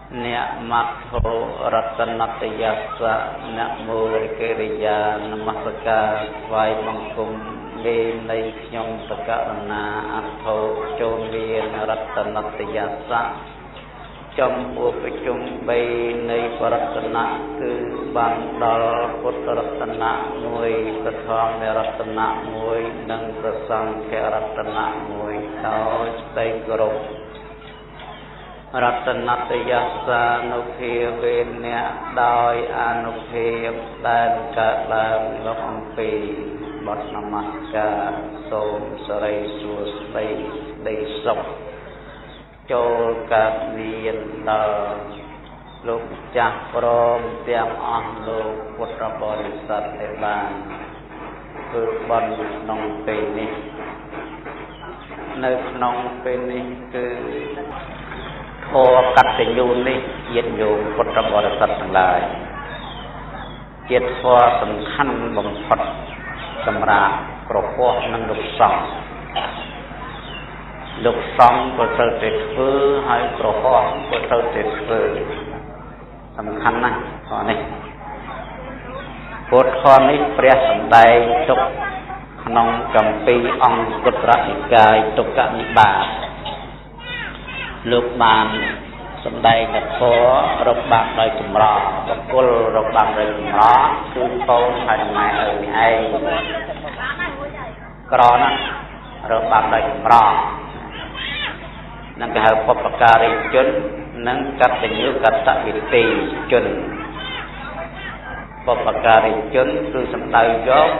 Nia matho ratanatayasa nak murikiriya namasaka vai mangkum le nei nyong takarana atho chom viên ratanatayasa trong cuộcประชุมbayในปรัตนะคือบางดอลพุทธรัตนะมวยกระทองในรัตนะมวยนังประสังแครัตนะมวยเขาใจกรบรัตนตยัสสานุเพเวเนดอยอนุเพแดนกะลามลบปีบทนมัสการโสมสไรสุสไดได้ศพโจกับเวียนดาลูกจักพร้อมเตรียมอ่อนลูกพุทธบริษัทในบ้านคือบนนองเป็นนี้ในนองเป็นนี้คือโทกัตยูนี่เย็นโยมพุทธบริษัททั้งหลายเจ็ดข้อสำคัญบ่มพดสำราญกรอบพวกนั่งลูกสองลูกสองก็เติร์ดเฟื่อให้กรอบพวกก็เติร์ดเฟื่อสำคัญนะข้อนี้พุทธข้อนี้เปรียบสัมไดตุกนองกัมปีองกุตระนิกายตุกนิบาตลูกบานสำได้กับโครบบางโดยกลุ่มรอบกุลรบบางโดยกลุ่มรอคือโคภายในไอกรอนะรบบางโดยกลุ่มรอนั่นก็คือปปการิจุนนั่นกัตยุกัตวิตีจุนปปการิจุนคือสำได้ยก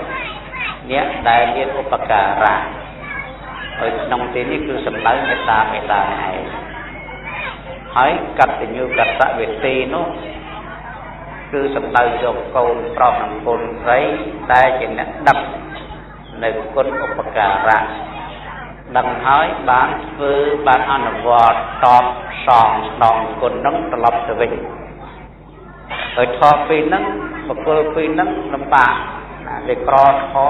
เนี่ยได้เรียนอุปการะน้องที่นี่คือสำได้เมตตาไงให้กัตยุกัตวิตีนู้คือสำได้ยกโกนปลอมน้ำคนไรได้จึงเนี่ยดับในคนอุปการะดังให้บ้านฟื้นบ้านอนุวาตตอบสองดองคนนั่งตลอดตัวเองทอปีนั่งบกลปีนั่งลำบากเลยกรอดคอ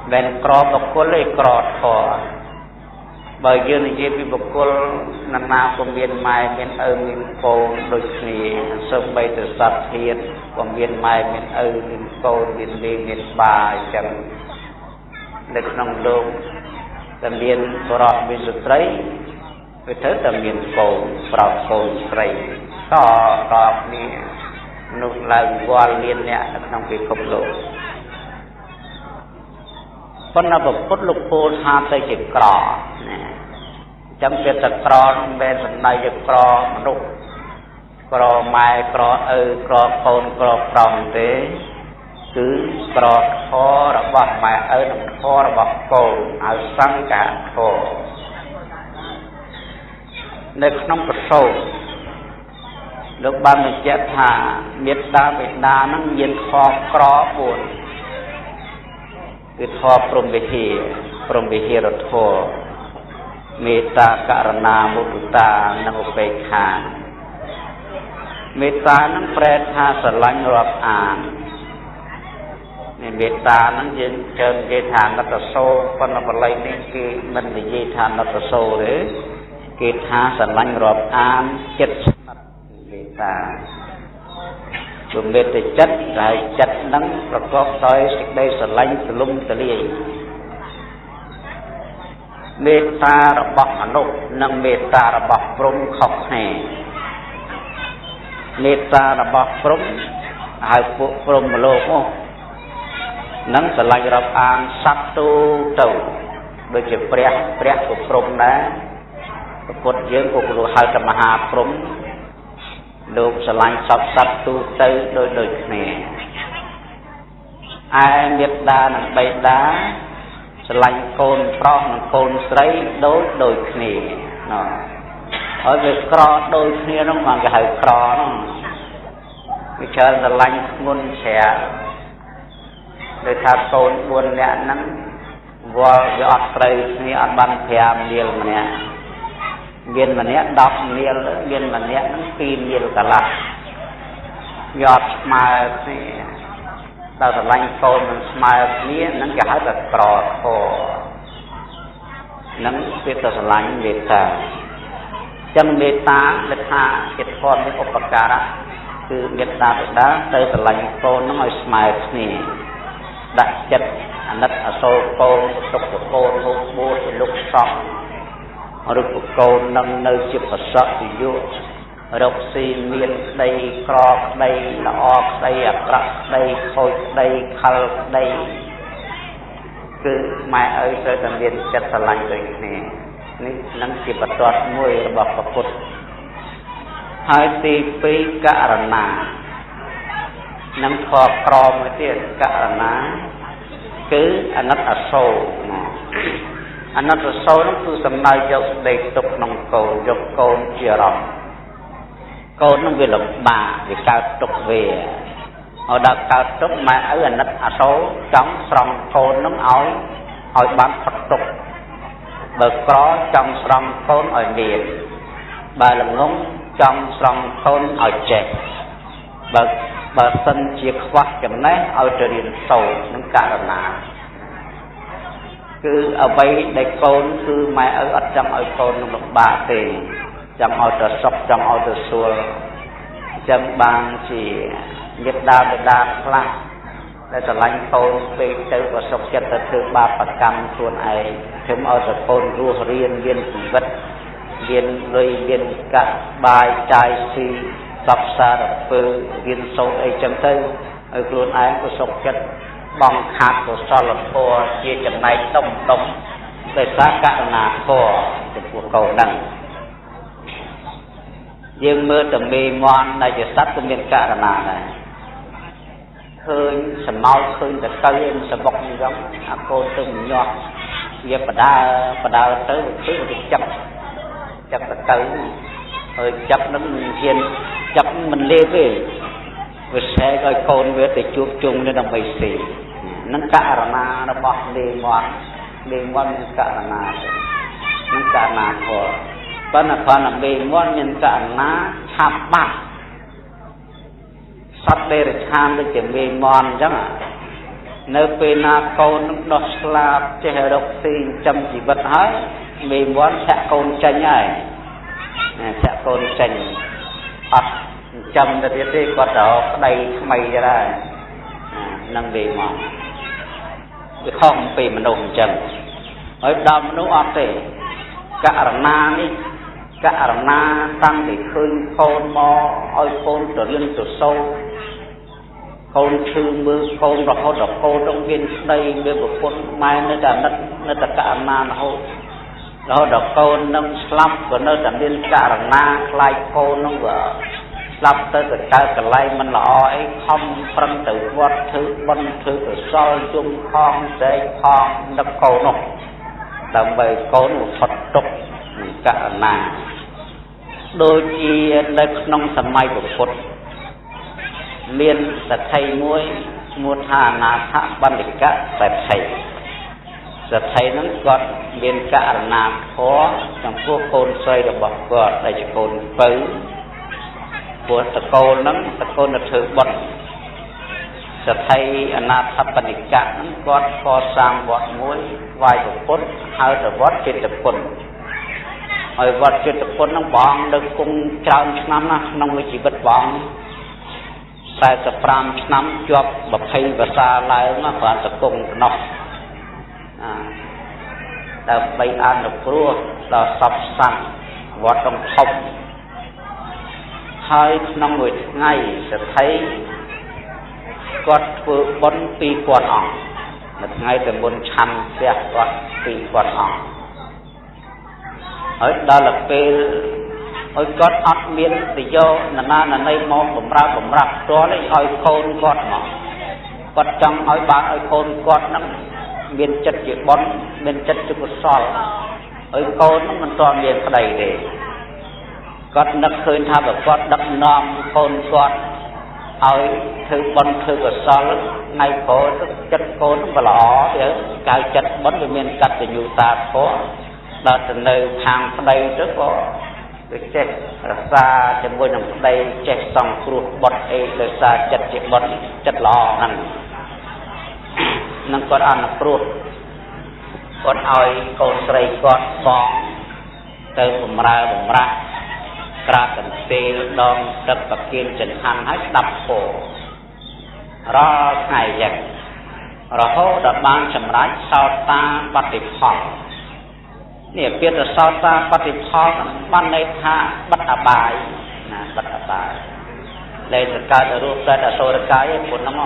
เป็นกรอบกลเลยกรอดคอบางยืนยี่ปีบกลนานาคมเวียนไม้เป็นมีโกนโดยนี้สมไปแต่สัตว์เทียนคมเวียนไม้เป็นมีโกนเวียนดีเวียนบายจังเด็กน้องโดมแต่เรียนปรอบมีสุดไรไปเถอะแต่เรียนโกนปรอบโกนไรก็ปรอบนี่นุลายวอลเรียนเนี่ยต้องไปคบโลกคนเราบอกพุทธลูกโพธาใจจิตกรอจำเป็นแต่กรอเป็นสันใดจะกรอมนุษย์กรอไม้กรอกรอโคนกรอปรองเตะคือกรอคอระบาดไม้คอระบาดโคนเอาสังกัดคอในขนมกระโซลูกบ้านเจ้าท่าเมตตาเมตตานั่งเย็นคอกรอบุญคือทอพรหมวิธีรถโทเมตตาการณามุตุตานังอุเบกขาเมตตานั่งแปรธาสลังรับอ่านในเมตตานั่งยืนเชิญเยธานัตโซปนบลัยนี่คือมันเป็นเยธานัตโซหรือเกธาสลังรับอ่านเจ็ดเมตตาบุญเมตจัดได้จัดนั้นประกอบต่อยสิ่งใดสลายสลุ่มตะลีเมตตาระบอบอนุนังเมตตาระบอบพรหมขอบแห่เมตตาระบอบพรหมหายปุพรหมโลกนังสลายรับอ่านสัตตุเต่าโดยจะเปรียบกับพรหมนะปรากฏเยื่อกุลหายกับมหาพรหมลูกสลายสัตตุเต่าโดยเนี่ยไอเมตตาหนังใบดาสลายโคนพร้อมโคนใส่โดยนี่เนาะเอาไปกรอโดยนี่น้องมันก็หายกรอน้องวิชาสลายงุนแฉะโดยถ้าโคนบนเนี่ยนั้นวัวยอดไตรนี่อันบันเทียมเดียวมันเนี่ยเวียนมันเนี่ยดอกเดียวเวียนมันเนี่ยนั้นปีนเดียวกันละยอดมาเนี่ยเราจะลังโคนมันสมัยนี้นั่นก็ให้แบบกรอดคอนั่นเป็นตัวสลายเมตตา ចឹងមេត្តាលេខាជាធម៌មានឧបការៈគឺមេត្តាបិតាទៅស្រឡាញ់កូននឹងឲ្យស្មើគ្នាដាក់ចិត្តអាណិតអសូរកូនសុខកូនហូបបួសលោកសពឬក៏កូននឹងនៅជាប្រសពយុរកស៊ីមានក្តីក្រក្តីល្អក្តីអាក្រក់ក្តីខូចក្តីខលក្តីគឺម៉ែឪត្រូវតែមានចិត្តស្រឡាញ់ដូចគ្នានេះនឹងជាបន្ទាត់មួយរបស់ព្រះពុទ្ធហើយទី2ករណានឹងខកក្រមួយទៀតករណាគឺអណិតអសូរអណិតអសូរនោះគឺសំដៅយកសេចក្តីទុកក្នុងកូនយកកូនជាអារម្មណ៍កូននឹងវាលំបាកវាកើតទុកវាឲ្យដល់កើតទុកម៉ែឪអាណិតអសូរចង់ស្រង់កូននឹងឲ្យបានផុតទុកបើក្រចង់ស្រង់កូនឲ្យមានបើល្ងងចង់ស្រង់កូនឲ្យចេះបើសិនជាខ្វះចំណេះឲ្យទៅរៀនសូត្រនឹងករណាគឺអ្វីដែលកូនគឺម៉ែឪអត់ចង់ឲ្យកូននឹងលំបាកទេចង់ឲ្យទៅសុខចង់ឲ្យទៅស្រួលចឹងបានជាមេត្តាបិតាខ្លះដែលស្រឡាញ់កូនពេកទៅក៏សុខចិត្តទៅធ្វើបាបកម្មខ្លួនឯងធ្វើឲ្យតែកូនរស់រៀនមានជីវិតមានលុយមានកាក់បាយចាយស៊ីសពសារពើរៀនសូត្រអីចឹងទៅឲ្យខ្លួនឯងក៏សុខចិត្តបងខាត់កុសលធម៌ជាចំណែកតុំដោយសារករណាធម៌ចំពោះកូនហ្នឹងយើងមើលតែមេមន់ដែលជាសត្វក៏មានករណាដែរឃើញសម្ោតឃើញតែទៅឯងសបុកអញ្ចឹងអាកូនទៅញាស់វាបដើទៅគឺវាចាប់ទៅហើយចាប់នឹងហ៊ានចាប់មិនលេបទេវាឆែកឲ្យកូនវាទៅជួបជុំនៅដើម្បីស៊ីនឹងករណារបស់មេមន់មានករណានឹងករណាធម៌ប៉ុន្តែគ្រាន់តែមេមន់មានករណាឆាប់បាត់សត្វដេរឆានដូចជាមេមន់អញ្ចឹងនៅពេលណាកូននឹងដោះស្លាប់ចេះរកស៊ីចិញ្ចឹមជីវិតហើយមេមន់ចាក់កូនចេញហើយចាក់កូនចេញអត់ចិញ្ចឹមទៅទៀតទេគាត់ទៅប្តីថ្មីទៅដែរនឹងមេមន់វាខុសពីមនុស្សអញ្ចឹងហើយដល់មនុស្សអត់ទេករណានេះករណាតាំងពីឃើញកូនមកឲ្យកូនទៅរៀនទៅសូត្រកូនឈឺមើលកូនរហូតដល់កូននឹងមានស្ដីមានប្រពន្ធម៉ែនៅតែអាណិតនៅតែករណារហូតដល់កូននឹងស្លាប់ក៏នៅតែមានករណាខ្លាចកូននឹងក៏ស្លាប់ទៅកើតកន្លែងមិនល្អអីខំប្រឹងទៅវត្តធ្វើបន់ធ្វើកុសលជុំខំស្រែកខំដឹកកូននោះដើម្បីកូនផុតទុក្ខនឹងករណាដូចជានៅក្នុងសម័យពុទ្ធមានសក្ខីមួយឈ្មោះថាអនាថបណ្ឌិកៈសក្ខីហ្នឹងគាត់មានករណាធម៌ចំពោះកូនស្រីរបស់គាត់ដែលជាកូនពៅព្រោះតកូលហ្នឹងតកូលទៅធ្វើបុណ្យសក្ខីអនាថបណ្ឌិកៈហ្នឹងគាត់កសាងវត្តមួយថ្វាយព្រះពុទ្ធហៅទៅវត្តចិត្តពុទ្ធហើយវត្តចិត្តពុទ្ធហ្នឹងព្រះអង្គនៅគង់ច្រើនឆ្នាំណាស់ក្នុងជីវិតព្រះអង្គ45ឆ្នាំជាប់20វស្សាឡើងណាគ្រាន់តែគង់ប៉ុណ្ណោះដើម្បីអនុគ្រោះដល់សពសត្វវត្តធំហើយក្នុងមួយថ្ងៃសទ្ធិគាត់ធ្វើបុណ្យ2000អង្គនៅថ្ងៃតែមុនឆាន់ផ្ទះគាត់2000អង្គហើយដល់ពេលហើយគាត់អត់មានទៅយកណាណីមកបំរើផ្ទាល់ឲ្យកូនគាត់មកគាត់ចង់ឲ្យបានឲ្យកូនគាត់ហ្នឹងមានចិត្តជាបុណ្យមានចិត្តជាកុសលហើយកូនហ្នឹងមិនទាន់មានប្តីទេគាត់នឹកឃើញថាបើគាត់ដឹកនាំកូនគាត់ឲ្យធ្វើបុណ្យធ្វើកុសលថ្ងៃក្រោយទឹកចិត្តកូនក៏ល្អទៅកៅចិត្តបុណ្យវាមានកតញ្ញូតាធម៌ដល់ទៅនៅខាងប្តីទៅក៏វាចេះរក្សាជាមួយនឹងប្តីចេះសង្គ្រោះបុត្រអីដោយសារចិត្តជាបុត្រចិត្តល្អហ្នឹងនឹងគាត់អនុគ្រោះគាត់ឲ្យកូនស្រីគាត់បងទៅបំរើបំរាស់ ក្រាកន្ទេលដងទឹកប្រគៀនចង្ហាន់ហើយស្ដាប់ធម៌រាល់ថ្ងៃយ៉ាងរហូតដល់បានសម្រេចសោតាបត្តិផលនេះពាក្យសោតាបត្តិផលបានន័យថាបិទអបាយណាបិទអបាយលែងកើតរូបតែអសូរកាយពុនហ្នឹង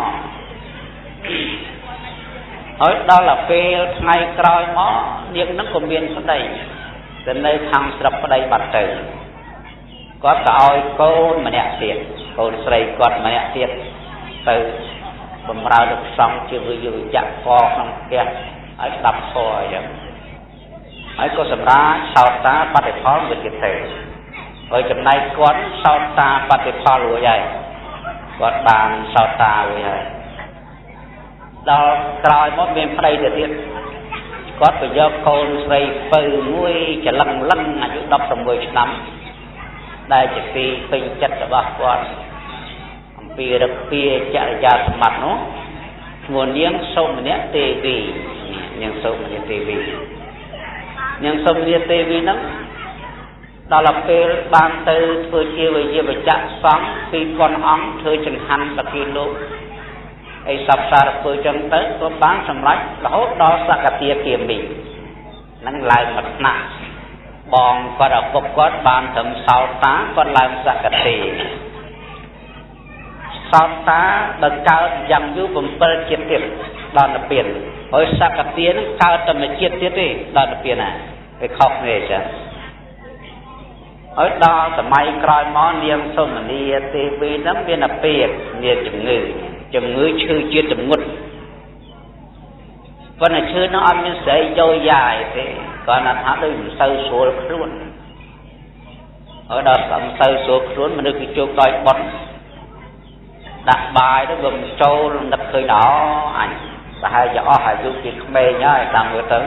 ហើយដល់ពេលថ្ងៃក្រោយមកនាងនឹងក៏មានប្តីទៅនៅខាងស្រុកប្តីបាត់ទៅគាត់ក៏ឲ្យកូនម្នាក់ទៀតកូនស្រីគាត់ម្នាក់ទៀតទៅបំរើលោកសង្ឃជាវិយុយៈកក្នុងផ្ទះឲ្យស្ដាប់ធម៌អញ្ចឹងហើយក៏សម្រាប់សោតាបត្តិផលមួយទៀតទៅហើយចំណែកគាត់សោតាបត្តិផលរួចហើយគាត់បានសោតារួចហើយដល់ក្រោយមកមានប្តីទៅទៀតគាត់ទៅយកកូនស្រីពៅមួយច្រឡឹងលឹងអាយុ16ឆ្នាំដែលជាទីពេញចិត្តរបស់គាត់អំពីរពាចរិយាសម្បត្តិនោះឈ្មោះនាងសូមនៈទេវីនាងសូមនៈទេវីនាងសូមនៈទេវីហ្នឹងដល់ពេលបានទៅធ្វើជាវិជ្ជាបច្ចៈសង្ឃ2000អង្គធ្វើចង្ហាន់ប្រគិនលោកអីសពសារធ្វើចឹងទៅក៏បានសម្រេចរហូតដល់សកតាគាមីនឹងឡើងមកថ្នាក់បងគាត់ឪពុកគាត់បានត្រឹមសោតាគាត់ឡើងសកតាសោតាដល់កើតយ៉ាងយូរ7ជាតិទៀតដល់ទៅពៀនហើយសកតានឹងកើតតែមួយជាតិទៀតទេដល់ទៅពៀនណាវាខុសគ្នាចឹងហើយដល់សម័យក្រោយមកនាងសុមនីទេវីហ្នឹងមានអាពាហ៍មានជំងឺឈឺជាតិជំងឺប៉ុន្តែឈឺនោះអត់មានស្រីយោយ៉ាយទេគាត់ថាដូចមិនសូវស្រួលខ្លួនហើយដល់មិនសូវស្រួលខ្លួនមនុស្សគេជោគដោយបត់ដាក់បាយទៅវាមិនចូលនឹកឃើញដល់អញប្រហែលជាអស់អាយុជាក្មេងហើយតាមមើលទៅ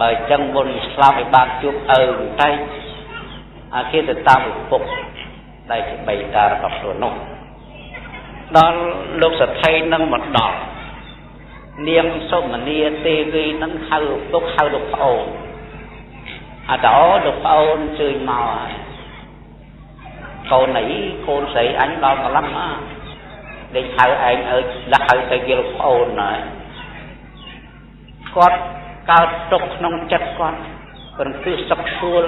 បើអញ្ចឹងមុនស្លាប់ឲ្យបានជួបឪបន្តិចអាគេទៅតាមឪពុកដែលជាបេតារបស់ខ្លួននោះដល់លោកសថីនឹងមកដល់នាងសុមនីទេវីនឹងហៅឪពុកហៅលោកប្អូនអត់ដល់លោកប្អូនជើញមកហើយកូននេះកូនស្រីអញដល់កន្លះមកដេកហៅឯងអើយដាក់ហៅទៅគេលោកប្អូនហើយគាត់កើតទុកក្នុងចិត្តគាត់ព្រមគឺសុខស្រួល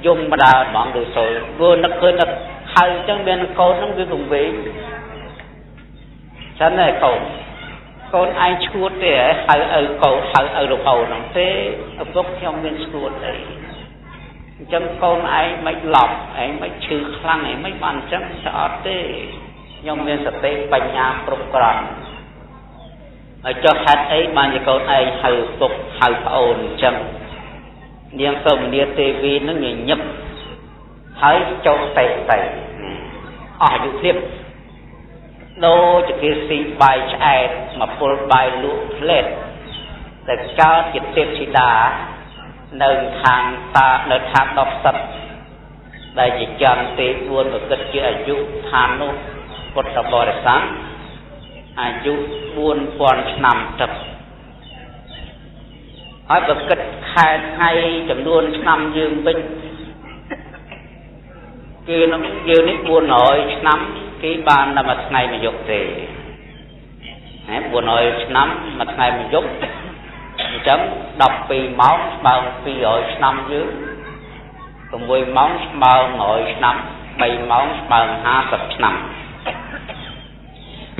យំម្ដងហ្មងដូចសូលព្រោះនឹកឃើញនឹកហៅអញ្ចឹងមានកូនហ្នឹងវាវង្វេងចឹងឯងកូនឯងឈួតទេហៅឪកូនហៅឪលោកប្អូនហ្នឹងទេឪពុកខ្ញុំមានឈួតអីអញ្ចឹងកូនឯងមិនឡប់ឯងមិនឈឺខ្លាំងឯងមិនបានអញ្ចឹងស្អត់ទេខ្ញុំមានសតិបញ្ញាគ្រប់គ្រាន់ហើយចុះហេតុអីបានជាកូនឯងហៅពុកហៅប្អូនអញ្ចឹងនាងសូមនីទេវីនឹងញញឹមហើយចូលតេអស់អាយុទៀតដូចគេស៊ីបាយឆ្អែតមកពុលបាយលក់ផ្លែតតែកើតជាទេពធីតានៅខាងតានៅខាង10សិតដែលជាចន្ទទេ4ប្រកិតជាអាយុឋាននោះពុទ្ធបរិស័ទអាយុ4000ឆ្នាំទឹកហើយប្រកិតខែថ្ងៃចំនួនឆ្នាំយើងវិញគេនឹងយើងនេះ400ឆ្នាំគេបានតែមួយថ្ងៃមួយយប់ទេ400ឆ្នាំមួយថ្ងៃមួយយប់អញ្ចឹង12ម៉ោងស្មើ200ឆ្នាំយើង6ម៉ោងស្មើ100ឆ្នាំ3ម៉ោងស្មើ50ឆ្នាំ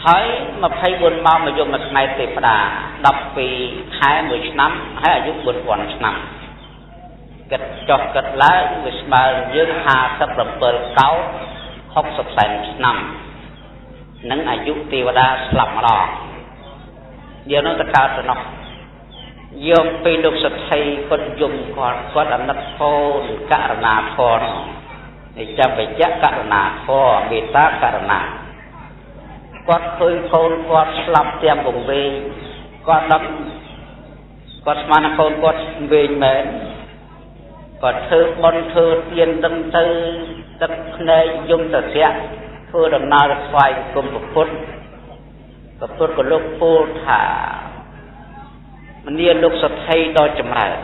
ហើយ24ម៉ោងមួយយប់មួយថ្ងៃទេវតា12ខែមួយឆ្នាំហើយអាយុ4000ឆ្នាំគិតចុះគិតឡើងវាស្មើយើង57កោ60សែនឆ្នាំនឹងអាយុទេវតាស្លាប់ម្ដងយើងនឹងទៅកើតទៅនោះយកពីលោកសទ្ធិគាត់យំគាត់អាណិតកូនករណាធម៌នេះចាំបច្ចៈករណាធម៌មេត្តាករណាគាត់ឃើញកូនគាត់ស្លាប់ទាំងវង្វេងគាត់ដឹងគាត់ស្មានកូនគាត់វេងមែនគាត់ធ្វើបុណ្យធ្វើទានដឹងទៅទឹកភ្នែកយំត្រជាក់ធ្វើដំណើរស្វែងគុំពុទ្ធក៏លោកពោលថាមនាលោកសទ្ធិដ៏ចម្រើន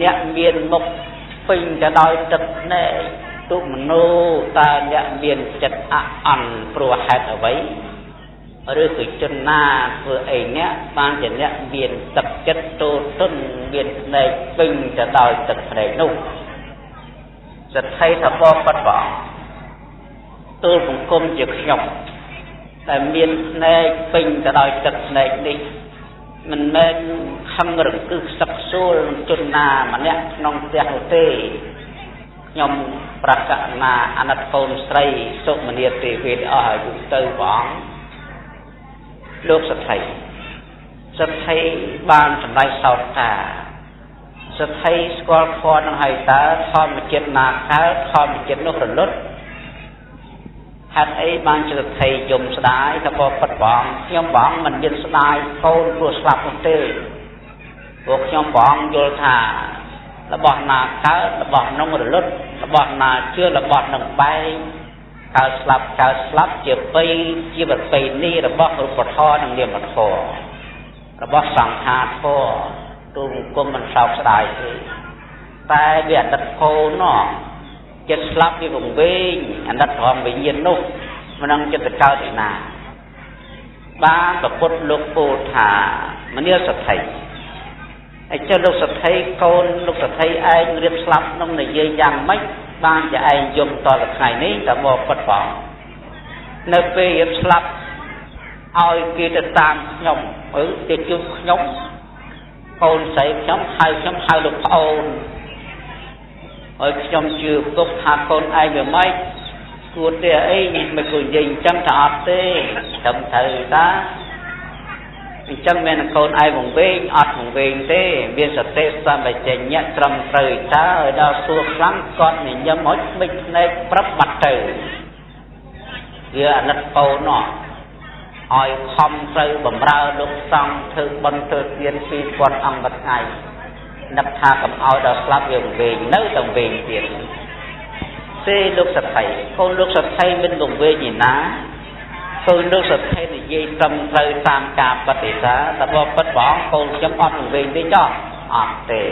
អ្នកមានមុខ ពេញទៅដោយទឹកភ្នែកទុមនោតើអ្នកមានចិត្តអអន់ព្រោះហេតុអ្វីឬគឺជនណាធ្វើអីអ្នកបានជាអ្នកមានទឹកចិត្តទូទន់មានភ្នែកពេញទៅដោយទឹកភ្នែកនោះសទ្ធិថាបបបបទូលបង្គំជាខ្ញុំតែមានភ្នែកពេញទៅដោយទឹកភ្នែកនេះមិនមែនខំរង្គឹសសឹកសួលជនណាម្នាក់ក្នុងផ្ទះនោះទេខ្ញុំប្រកាសណាអណិតកូនស្រីសុមនីទេវេអស់អាយុទៅព្រះអង្គលោកសទ្ធិបានសម្រេចសោតថាសទ្ធិស្គាល់ខននឹងហើយតើធម្មជាតិណាកើតធម្មជាតិនោះរលត់ហេតុអីបានជាសទ្ធិយំស្ដាយថាបបិទ្ធព្រះអង្គខ្ញុំព្រះអង្គមិនមានស្ដាយកូនព្រោះស្លាប់នោះទេព្រោះខ្ញុំព្រះអង្គយល់ថារបស់ណាកើតរបស់នោះរលត់របស់ណាជឿរបស់នឹងបែកកើតស្លាប់ជាប្រពៃណីរបស់រូបធម៌និងនាមធម៌របស់សង្ខារធម៌ទូលគុំមិនសោកស្ដាយទេតែវាអតីតកូននោះចិត្តស្លាប់វាវង្វេងអតីតធម្មវិញ្ញាណនោះមិននឹងចិត្តកើតឯណាបានប្រពុតលោកពោលថាមនាលសទ្ធិហើយចុះលោកសទ្ធិកូនលោកសទ្ធិឯងរៀបស្លាប់ក្នុងនិយាយយ៉ាងម៉េចបានជាឯងយំតទៅថ្ងៃនេះតើមកពិតផងនៅពេលរៀបស្លាប់ឲ្យគេទៅតាមខ្ញុំទៅជួបខ្ញុំកូនស្រីខ្ញុំហៅលោកប្អូនឲ្យខ្ញុំជឿទុកថាកូនឯងវាម៉េចគួរទេអីមិនគួរនិយាយអញ្ចឹងថាអត់ទេត្រឹមត្រូវតាអញ្ចឹងមានកូនឯងវង្វេងអត់វង្វេងទេមានសតិសម្បជញ្ញៈត្រឹមត្រូវតើឲ្យដល់សួរខ្លាំងគាត់ញញឹមឲ្យមិនភ្នែកប្រាប់បាត់ទៅវាអាណិតកូននោះឲ្យខំត្រូវបំរើលោកសង្ឃធ្វើបុណ្យធ្វើទាន2000អង្គមួយថ្ងៃនឹកថាកុំឲ្យដល់ស្លាប់វាវង្វេងនៅតែវង្វេងទៀតទេលោកសទ្ធិកូនលោកសទ្ធិមិនវង្វេងឯណាកូនលោកសទ្ធិនិយាយត្រឹមត្រូវតាមការបដិសាតែបើពិតព្រះអង្គកូនខ្ញុំអត់វង្វេងទេចុះអត់ទេ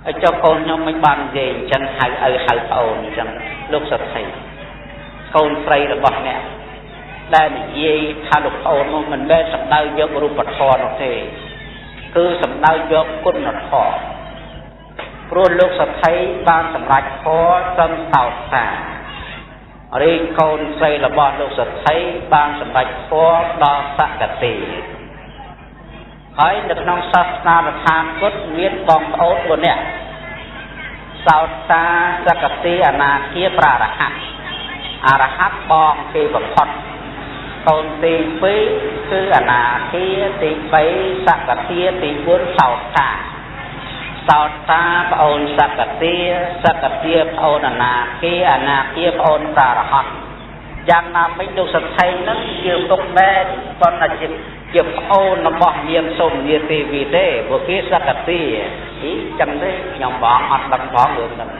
ហើយចុះកូនខ្ញុំមិនបាននិយាយអញ្ចឹងហៅឪហៅប្អូនអញ្ចឹងលោកសទ្ធិកូនស្រីរបស់អ្នកដែលនិយាយថាលោកប្អូននោះមិនមែនសំដៅយករូបធម៌នោះទេគឺសំដៅយកគុណធម៌ព្រោះលោកសទ្ធិបានសម្រេចធម៌សន្សោតថារីកូនស្រីរបស់លោកសទ្ធិបានសម្រេចធម៌ដល់សក្តិហើយនៅក្នុងសាសនារដ្ឋាភិបាលមានបងប្អូន4នាក់សោតាសក្តិអនាគាប្រារហ័តអរហ័តបងគេបំផុតកូនទី2គឺអនាគាទី3សក្តិទី4សោតាប្អូនសក្តិប្អូនអនាគាប្អូនប្រារហ័តយ៉ាងណាមិញលោកសទ្ធិនឹងជាទុកមែនប៉ុន្តែជាប្អូនរបស់នាងសូមនាទេវីទេព្រោះគេសក្តិចឹងទេខ្ញុំបងអត់ដឹងផងរឿងហ្នឹង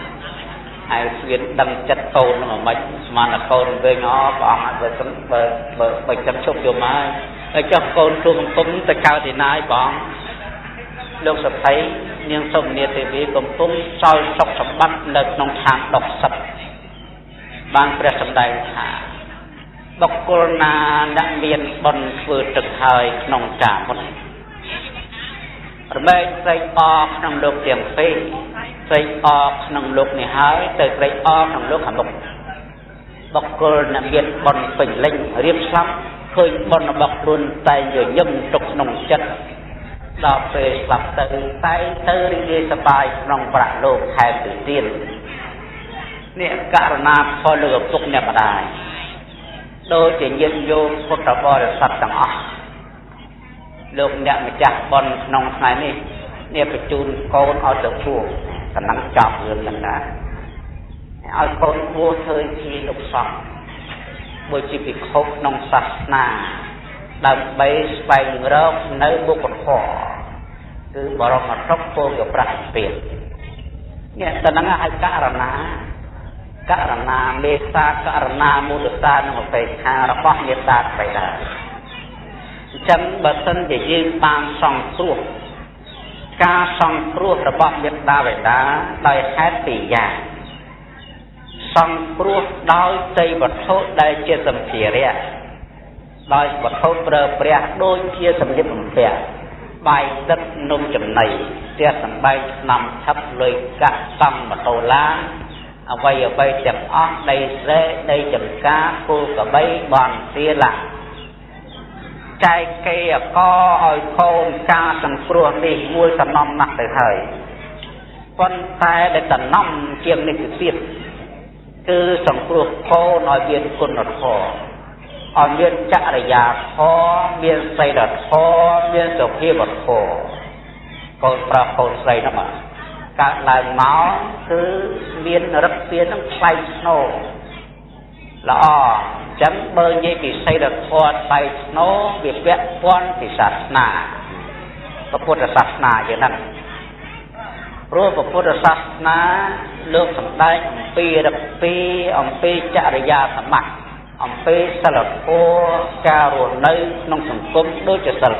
ហើយស្វៀនដឹងចិត្តកូនហ្នឹងមិនស្មានតែកូនវិញព្រះអង្គអាចបើចាំជប់យកមកហើយចុះកូនទូបង្គំទៅកើតឯណាយព្រះអង្គលោកសទ្ធិនាងសូមនាទេវីកំពុងសោយសុខសម្បត្តិនៅក្នុងឋានដុកសឹកបានព្រះសម្ដែងថាបុគ្គលណាដែលមានបុណ្យធ្វើទឹកហើយក្នុងកាមុនរមែងត្រេកអរក្នុងលោកទាំងពីរត្រេកអរក្នុងលោកនេះហើយទៅត្រេកអរក្នុងលោកខាងមុខបុគ្គលដែលមានបុណ្យពេញលេញរៀបស្លាប់ឃើញបុណ្យរបស់ខ្លួនតែញញឹមទុកក្នុងចិត្តដល់ពេលស្លាប់ទៅតែទៅរីករាយសប្បាយក្នុងប្រាក់លោកខែទៅទៀតនេះករណាផលលើឪពុកអ្នកម្ដាយដូចជាញាតិញោមពុទ្ធបរិស័ទទាំងអស់លោកអ្នកម្ចាស់បុណ្យក្នុងថ្ងៃនេះបញ្ជូនកូនឲ្យទៅគួរកំណងចប់រឿងហ្នឹងណាឲ្យកូនគួរធ្វើជាលោកសង្ឃមួយជាភិក្ខុក្នុងសាសនាដើម្បីស្វែងរកនៅបុគ្គលធម៌គឺបរមត្ថពលយកប្រាក់ពេញនេះតែហ្នឹងហៅករណាមេត្តាករណាមុទិតានិងឧបេក្ខារបស់មេត្តាបិតាអញ្ចឹងបើសិនជាយើងបានសង្គ្រោះក ការសង្គ្រោះរបស់មេត្តាបិតាដោយហេតុពីរយ៉ាងសង្គ្រោះដោយទេយវត្ថុដែលជាសម្ភារៈដោយវត្ថុប្រើប្រាស់ដូចជាសម្លៀកបំពាក់បាយទឹកនំចំណីផ្ទះសម្បែងថ្នាំឆាប់លុយកាក់កង់ម៉ូតូឡានអ្វីទាំងអស់ដីស្រែដីចម្ការគោក្របីបន់ទាឡាចែកគេអកឲ្យកូនការសង្គ្រោះនេះមួយសំណំណាស់ទៅហើយប៉ុន្តែដែលតំណំជាងនេះទៅទៀតគឺសង្គ្រោះកូនឲ្យមានគុណធម៌ឲ្យមានចរិយាធម៌មានសីលធម៌មានសុភាពធម៌កូនប្រុសកូនស្រីហ្នឹងកើតឡើងមកគឺមានរឹកពីនឹងផ្លៃស្នូល្អអញ្ចឹងបើនិយាយពីសីលធម៌ផ្លៃស្នូវាពាក់ព័ន្ធពីសាសនាពុទ្ធសាសនាយ៉ាងហ្នឹងព្រោះពុទ្ធសាសនាលោកសម្ដែងអំពីរឹកពីអំពីចរិយាសម្បត្តិអំពីសិលធម៌ការរស់នៅក្នុងសង្គមដូចជាសិល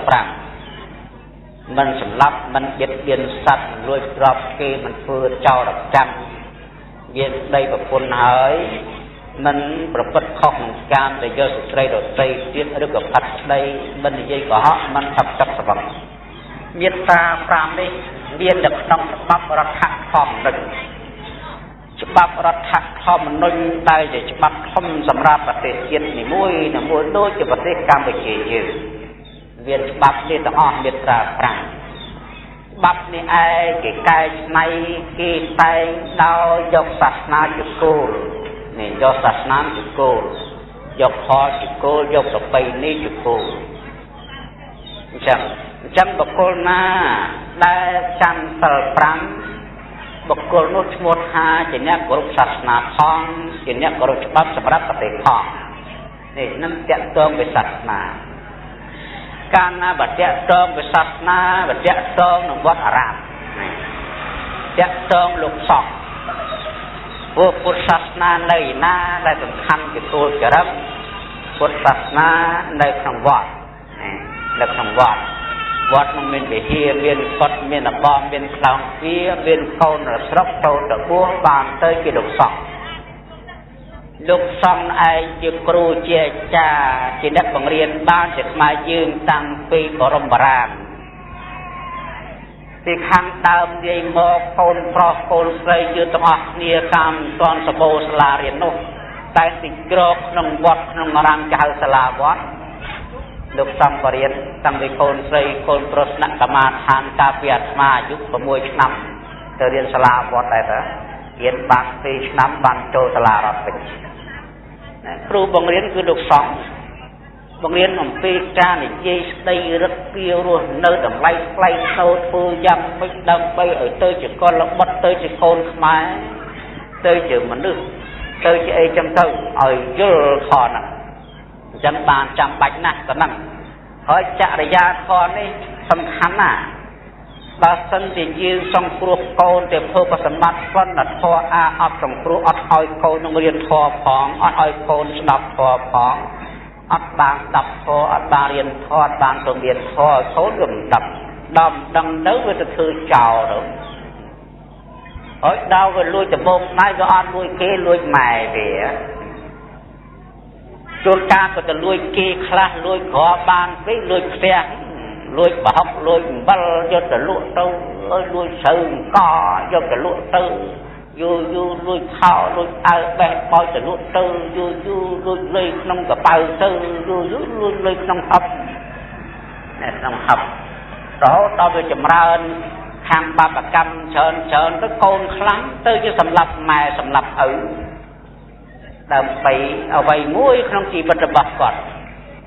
5មិនសម្លាប់មិនបៀតបៀនសត្វមិនលួចទ្រព្យគេមិនធ្វើចោរកម្មមានស្ដីប្រពន្ធហើយមិនប្រព្រឹត្តខុសក្នុងកាមដែលយកស្ត្រីដទៃទៀតឬក៏ផាត់ស្ដីមិននិយាយកុហកមិនថាប់ចិត្តស្បឹងមេត្តា5នេះមាននៅក្នុងច្បាប់រដ្ឋធម្មនុញ្ញច្បាប់រដ្ឋធម្មនុញ្ញដែលជាច្បាប់ធំសម្រាប់ប្រទេសជាតិនីមួយដូចជាប្រទេសកម្ពុជាយើងមានច្បាប់នេះទាំងអស់មេត្រា5ច្បាប់នេះឯងគេកែច្នៃគេតែងដោយយកសាសនាជាគោលនេះយកសាសនាជាគោលយកផលជាគោលយកប្រពៃណីជាគោលអញ្ចឹងបុគ្គលណាដែលចាំសិល5បុគ្គលនោះឈ្មោះថាជាអ្នកគោរពសាសនាផងជាអ្នកគោរពច្បាប់សម្រាប់ប្រទេសផងនេះនឹងតាក់ទងvớiសាសនាកាលណាបតាក់ទងvớiសាសនាបតាក់ទងនឹងវត្តអារាមតាក់ទងលោកសង្ឃពុទ្ធសាសនានៅណាដែលសំខាន់ជាគោលចរិតពុទ្ធសាសនានៅក្នុងវត្តនៅក្នុងវត្តនឹងមានវិហារមានកុដិមានអបងមានខ្លោងទ្វារមានកូនស្រុកចូលទៅបួសបានទៅជាលោកសង្ឃឯងជាគ្រូជាអាចារ្យជាអ្នកបង្រៀនបានជាខ្មែរយើងតាំងពីបរមបុរាណពីខាងដើមនិយាយមកកូនប្រុសកូនស្រីយើងទាំងអស់គ្នាតាមតនសបោសាលារៀននោះតែទីក្រកក្នុងវត្តក្នុងរាំងចៅសាលាវត្តលោកសំបរិញ្ញាតាំងពីកូនស្រីកូនប្រុសស្នាក់កម្មដ្ឋានកាលពីអាត្មាអាយុ6ឆ្នាំទៅរៀនសាលាវត្តដែរតើរៀនបាន2ឆ្នាំបានចូលសាលារដ្ឋវិញគ្រូបង្រៀនគឺលោកសង្ឃបង្រៀនអំពីការនិយាយស្ដីរឹកពីរស់នៅតម្លៃផ្លៃសោតធ្វើយ៉ាងម៉េចដើម្បីឲ្យទៅជាកលបុត្រទៅជាកូនខ្មែរទៅជាមនុស្សទៅជាអីចឹងទៅឲ្យយល់ខហ្នឹងអញ្ចឹងបានចាំបាច់ណាស់ប៉ុណ្ណឹងហើយចរិយាធម៌នេះសំខាន់ណាស់បើសិនជាយើងសង្គ្រោះកូនទៅធ្វើបសម្បត្តិប៉ុន្តែធម៌អត់សង្គ្រោះអត់ឲ្យកូននឹងរៀនធម៌ផងអត់ឲ្យកូនស្ដាប់ធម៌ផងអត់បានស្ដាប់ធម៌អត់បានរៀនធម៌អត់បានទៅរៀនធម៌កូនក៏មិនដឹងទៅវាទៅធ្វើចោលទៅហើយដល់វាលួចដំបងស្ដាយក៏អត់លួចគេលួចម៉ែវាជួនកាលក៏ទៅលួចគេខ្លះលួចក្របានពេកលួចផ្ទះលួចប្រហុកលួចអំបិលយកទៅលក់ទៅហើយលួចស្រូវអង្គយកទៅលក់ទៅយូរលួចខោលួចអើបេះបោចទៅលក់ទៅយូរលួចលុយក្នុងកប៉ៅទៅយូរលួចលុយក្នុងហឹបក្នុងហឹបរហូតដល់វាចម្រើនខាងបាបកម្មច្រើនទៅកូនខ្លាំងទៅជាសម្លាប់ម៉ែសម្លាប់ឪដើម្បីអ្វីមួយក្នុងជីវិតរបស់គាត់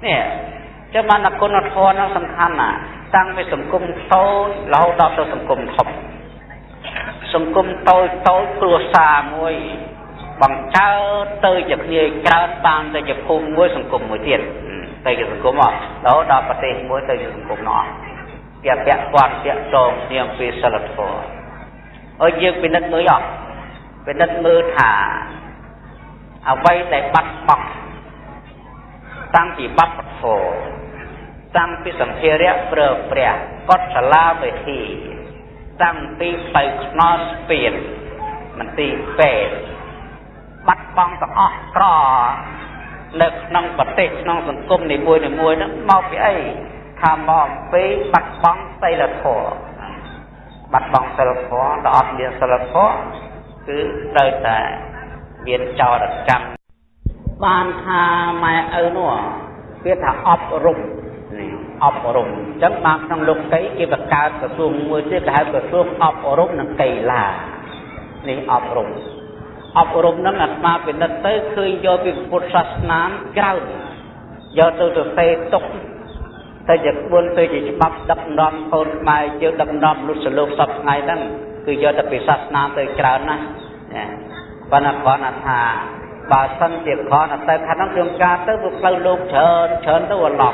នេះចាំបានគុណធម៌នោះសំខាន់ណាស់តាំងពីសង្គមតូចរហូតដល់ទៅសង្គមធំសង្គមតូចគ្រួសារមួយបង្កើតទៅជាគ្នាច្រើនបានទៅជាភូមិមួយសង្គមមួយទៀតទៅជាសង្គមរហូតដល់ប្រទេសមួយទៅជាសង្គមនោះពាក់ព័ន្ធពាក់តងគ្នាអំពីសិលធម៌ហើយយើងពិនិត្យមើលពិនិត្យមើលថាអ្វីដែលបាត់បង់តាំងពីបព្វធម៌តាំងពីសម្ភារៈប្រើប្រាស់កុដិសាលាវិធី តាំងពីទៅខ្នោស្ពានមន្ទីរពេទ្យបាត់បង់ទាំងអស់ក្រនៅក្នុងប្រទេសក្នុងសង្គមនីមួយៗហ្នឹងមកពីអីថាមកពីបាត់បង់សីលធម៌បាត់បង់សីលធម៌ដល់អត់មានសីលធម៌គឺត្រូវតែមានចោរកម្មបានថាម៉ែឪនោះគេថាអប់រំនេះអប់រំអញ្ចឹងបានក្នុងលោកីគេបង្កើតក្រសួងមួយទៀតគេហៅក្រសួងអប់រំនិងកីឡានេះអប់រំហ្នឹងអាត្មាពិនិត្យទៅឃើញយកពីពុទ្ធសាសនាច្រើនយកទៅសរសេរទុកទៅជាក្បួនទៅជាច្បាប់ដឹកនាំកូនខ្មែរយើងដឹកនាំមនុស្សលោកសពថ្ងៃហ្នឹងគឺយកទៅពីសាសនាទៅច្រើនណាស់ប៉ុន្តែគាត់ថាបើសិនជាគាត់ទៅខាងហ្នឹងជាងការទៅវាផ្លូវលោកច្រើនទៅអឡោះ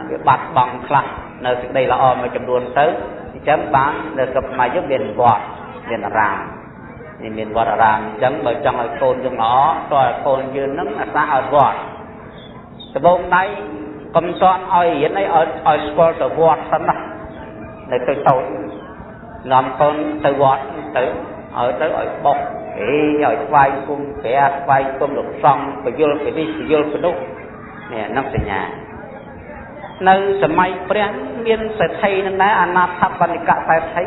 វាបាត់បង់ខ្លះនៅសេចក្តីល្អមួយចំនួនទៅអញ្ចឹងបាននៅស្រុកខ្មែរយើងមានវត្តមានអារាមនេះមានវត្តអារាមអញ្ចឹងបើចង់ឲ្យកូនយើងល្អតើកូនយើងហ្នឹងអាសាឲ្យវត្តដំបូងដៃកុំតន់ឲ្យរៀនអីឲ្យស្គាល់ទៅវត្តសិនណានៅទៅតូចនាំកូនទៅវត្តទៅឲ្យបោះឲ្យស្វែងគុំព្រះស្វែងគុំលោកសង្ឃពយល់ពីនេះពយល់ពីនោះនេះនឹងសញ្ញានៅសម័យព្រះមានសេដ្ឋីនឹងដែរអនាថបណ្ឌិកសេដ្ឋី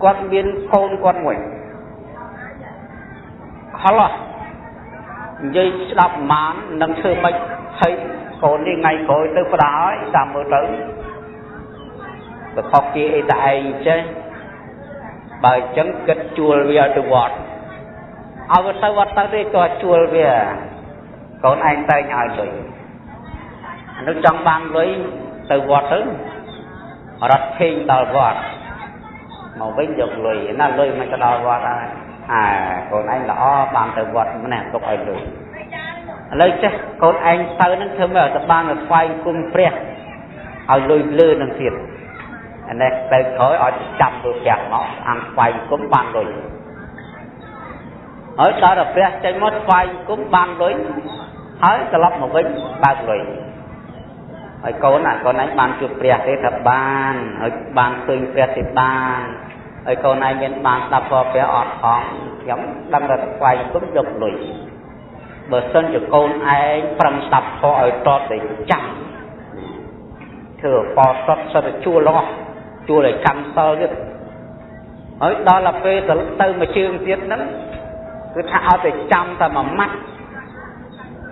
គាត់មានកូនគាត់មួយខលនិយាយស្ដាប់ប្រមាណនឹងធ្វើម៉េចហើយកូននេះថ្ងៃក្រោយទៅផ្ដាហើយតាមមើលទៅខុសគេអីតែឯងចេះបើអញ្ចឹងគិតជួលវាទៅវត្តឲ្យវាទៅវត្តទៅទេតើជួលវាកូនឯងតែងឲ្យលុយអានោះចង់បានលុយទៅវត្តទៅរត់ភេងដល់វត្តមកវិញយកលុយណាលុយមិនទៅដល់វត្តហើយកូនឯងល្អបានទៅវត្តម្នាក់ទុកឲ្យលុយឥឡូវចេះកូនឯងទៅនឹងធ្វើមកទៅបានទៅស្វែងគុំព្រះឲ្យលុយលឺនឹងទៀតអានេះទៅក្រោយឲ្យចាំទៅផ្ទះមកអាំស្វែងគុំបានលុយហើយដល់ព្រះចេញមកស្វែងគុំបានលុយហើយត្រឡប់មកវិញបើកលុយហើយកូនឯងបានជួបព្រះទេថាបានហើយបានឃើញព្រះទេបានហើយកូនឯងមានបានស្ដាប់ព្រះអត់ផងខ្ញុំដឹងថាស្វែងគុំយកលុយបើសិនជាកូនឯងប្រឹងស្ដាប់ធម៌ឲ្យតតទៅចាំធ្វើបោសុតសិតជួលរបស់ជួលឲ្យកម្មសិលទៀតហើយដល់ទៅទៅមួយជើងទៀតហ្នឹងគឺថាឲ្យតែចាំតែមួយម៉ាត់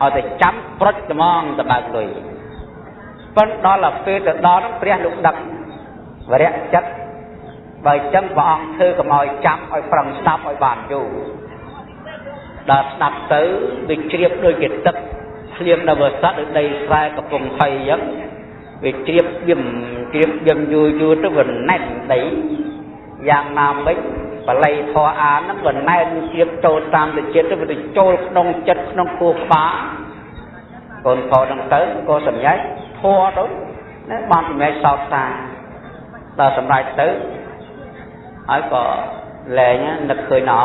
ឲ្យតែចាំប្រុចត្មងទៅបើកលុយប៉ុន្តែដល់ទៅដល់ហ្នឹងព្រះលោកដឹកវរៈចិត្តបើអញ្ចឹងព្រះអង្គធ្វើកុំឲ្យចាំឲ្យប្រឹងស្ដាប់ឲ្យបានយូរដល់ស្ដាប់ទៅដូចជ្រាបដូចជាទឹកភ្លៀងដល់វស្សាដូចដីស្រែកំពុងថៃអញ្ចឹងវាជ្រាបយំយូរទៅវាណែនដីយ៉ាងណាមិញបល័យធរអាហ្នឹងវាណែនជ្រាបចូលតាមទៅចិត្តទៅវាទៅចូលក្នុងចិត្តក្នុងខួរក្បាលកូនខហ្នឹងទៅក៏សម្រេចធរទៅណាបានសម្រេចសោតសាដល់សម្រេចទៅហើយក៏លែងនឹកឃើញណោ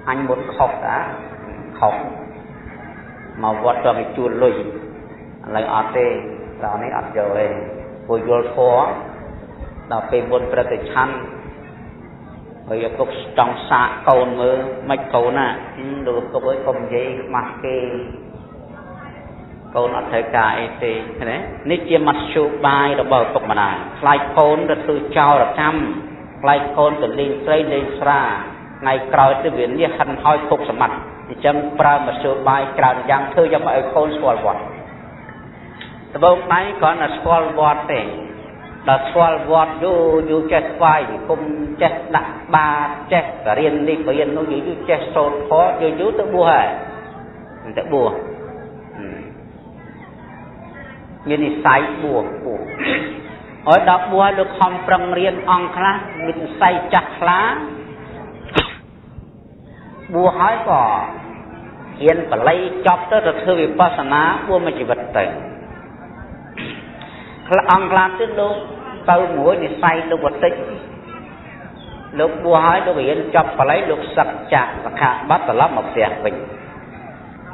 អញមុនខុសតាខុសមកវត្តទៅឲ្យជួលលុយឥឡូវអត់ទេដល់នេះអត់យកទេពួកយល់ធម៌ដល់ពេលមុនប្រតិឆាន់ហើយឪពុកចង់សាកកូនមើលមិនកូនណាលោកឪពុកអើយកុំនិយាយខ្មាស់គេកូនអត់ត្រូវការអីទេណានេះជាមធ្យោបាយរបស់ឪពុកម្ដាយខ្លាចកូនទៅធ្វើចោរកម្មខ្លាចកូនទៅលេងស្រីលេងស្រាថ្ងៃក្រោយទៅវានេះហិនហើយភពសម្បត្តិអញ្ចឹងប្រើមធ្យោបាយច្រើនយ៉ាងធ្វើយ៉ាងឲ្យកូនស្គាល់វត្តដំបូងដៃគ្រាន់តែស្គាល់វត្តទេដល់ស្គាល់វត្តយូរចេះស្វាយគុំចេះដាក់បាតចេះរៀននេះរៀននោះយូរចេះសូត្រធម៌យូរទៅបួសហើយទៅបួសមាននិស័យបួសហើយដល់បួសលោកខំប្រឹងរៀនអង្គខ្លះមាននិស័យចាស់ខ្លាបួសហើយក៏ហ៊ានបល័យចប់ទៅធ្វើវិបស្សនាបួសមួយជីវិតទៅអង្គខ្លះទៀតលោកទៅមួយនិស័យលោកវតិចលោកបួសហើយលោករៀនចប់បល័យលោកសឹកចាក់សខាបាត់ត្រឡប់មកផ្ទះវិញ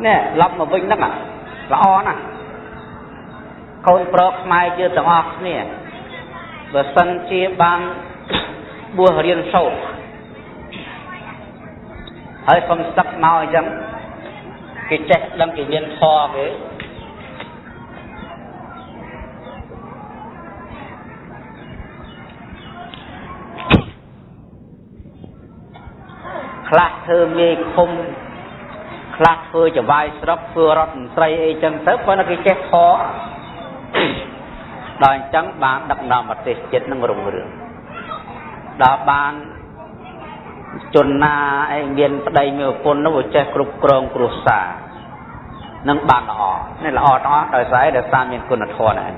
នេះឡប់មកវិញហ្នឹងល្អណាស់កូនប្រុសខ្មែរយើងទាំងអស់គ្នា បើសិនជាបានបួសរៀនសូត្រហើយកុំស្ទឹកមកអញ្ចឹងគេចេះដឹងគេមានធម៌គេខ្លះធ្វើមេឃុំខ្លះធ្វើចវាយស្រុកធ្វើរដ្ឋមន្ត្រីអីចឹងទៅប៉ុន្តែគេចេះធម៌ដល់អញ្ចឹងបានដឹកនាំប្រទេសជាតិនឹងរុងរឿងដល់បានជនណាឯងមានប្តីមានប្រពន្ធនោះចេះគ្រប់គ្រងគ្រួសារនឹងបានល្អនេះល្អទាំងអស់ដោយសារដោយសារមានគុណធម៌ហ្នឹង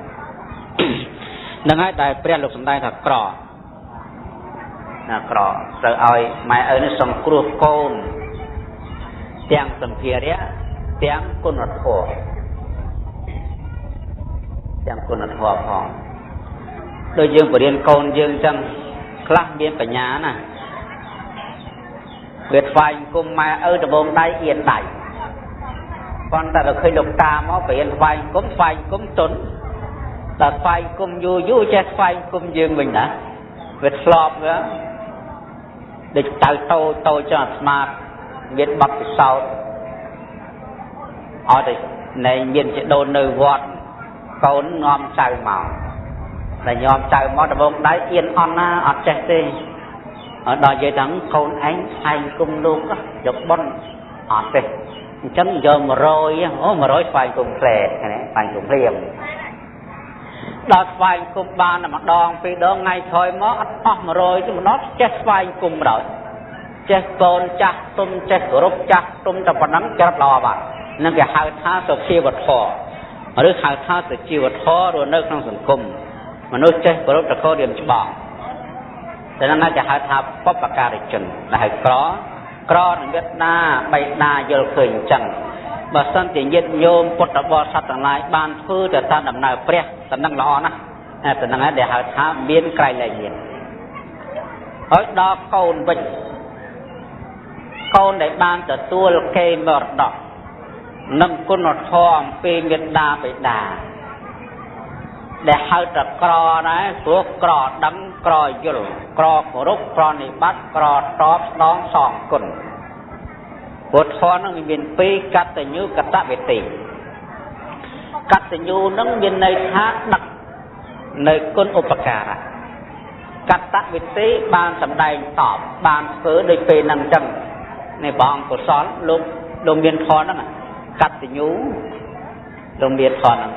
ហ្នឹងហើយដែលព្រះលោកសម្ដែងថាក្រណាក្រត្រូវឲ្យម៉ែឪនេះសង្គ្រោះកូនទាំងសម្ភារៈទាំងគុណធម៌ទាំងគុណធម៌ផងដូចយើងបរៀនកូនយើងចឹងខ្លះមានបញ្ញាណាវាថ្វាយគុំម៉ែឪដបងដៃអៀនដៃប៉ុន្តែដល់ឃើញលោកតាមកបរៀនថ្វាយគុំទុនដល់ថ្វាយគុំយូរចេះថ្វាយគុំយើងវិញណាវាធ្លាប់វាដូចតៅតូចចង់ស្មាតមានបទពិសោធន៍អត់ទេនៃមានជាដូននៅវត្តកូននាំចៅមកតែញោមចៅមកដបងដៃអៀនអន់ណាអត់ចេះទេដល់និយាយថាកូនឯងស្វែងគុំលោកយកប៉ុនអត់ទេអញ្ចឹងយក100 100ស្វែងគុំផ្លែណាស្វែងគុំព្រាមដល់ស្វែងគុំបានម្ដងពីរដងថ្ងៃក្រោយមកអត់អស់100ទេម្ដងចេះស្វែងគុំដល់ចេះកូនចាស់ទុំចេះគោរពចាស់ទុំតែប៉ុណ្ណឹងចរិតល្អបាទនឹងគេហៅថាសុជីវធម៌ឬហៅថាសុជីវធម៌រស់នៅក្នុងសង្គមមនុស្សចេះគោរពតកោរៀនច្បាស់តែនឹងគេហៅថាបុព្វការីជនដែលហៅក្រនឹងមេត្តាបៃតាយល់ឃើញអញ្ចឹងបើសិនជាញាតិញោមពុទ្ធបរិស័ទទាំងឡាយបានធ្វើទៅតាមដំណើរព្រះតំណឹងល្អណាស់តែនឹងដែលហៅថាមានក្រៃលែងមានហើយដល់កូនវិញកូនដែលបានទទួលកេរមរតកនិងគុណធម៌អំពីមេត្តាបិតាដែលហៅថាក្រដែរព្រោះក្រដឹងក្រយល់ក្រគោរពក្រនិបត្តិក្រតបស្នងសងគុណពុទ្ធធម៌នឹងមាន2កតញ្ញូកតវេទីកតញ្ញូនឹងមានន័យថាដឹកនៅគុណឧបការៈកតវេទីបានសម្ដែងតបបានធ្វើដោយពេលហ្នឹងអញ្ចឹងនៃព្រះអង្គកុសលលោកមានធម៌ហ្នឹងកតញ្ញូលោកមានធម៌ហ្នឹង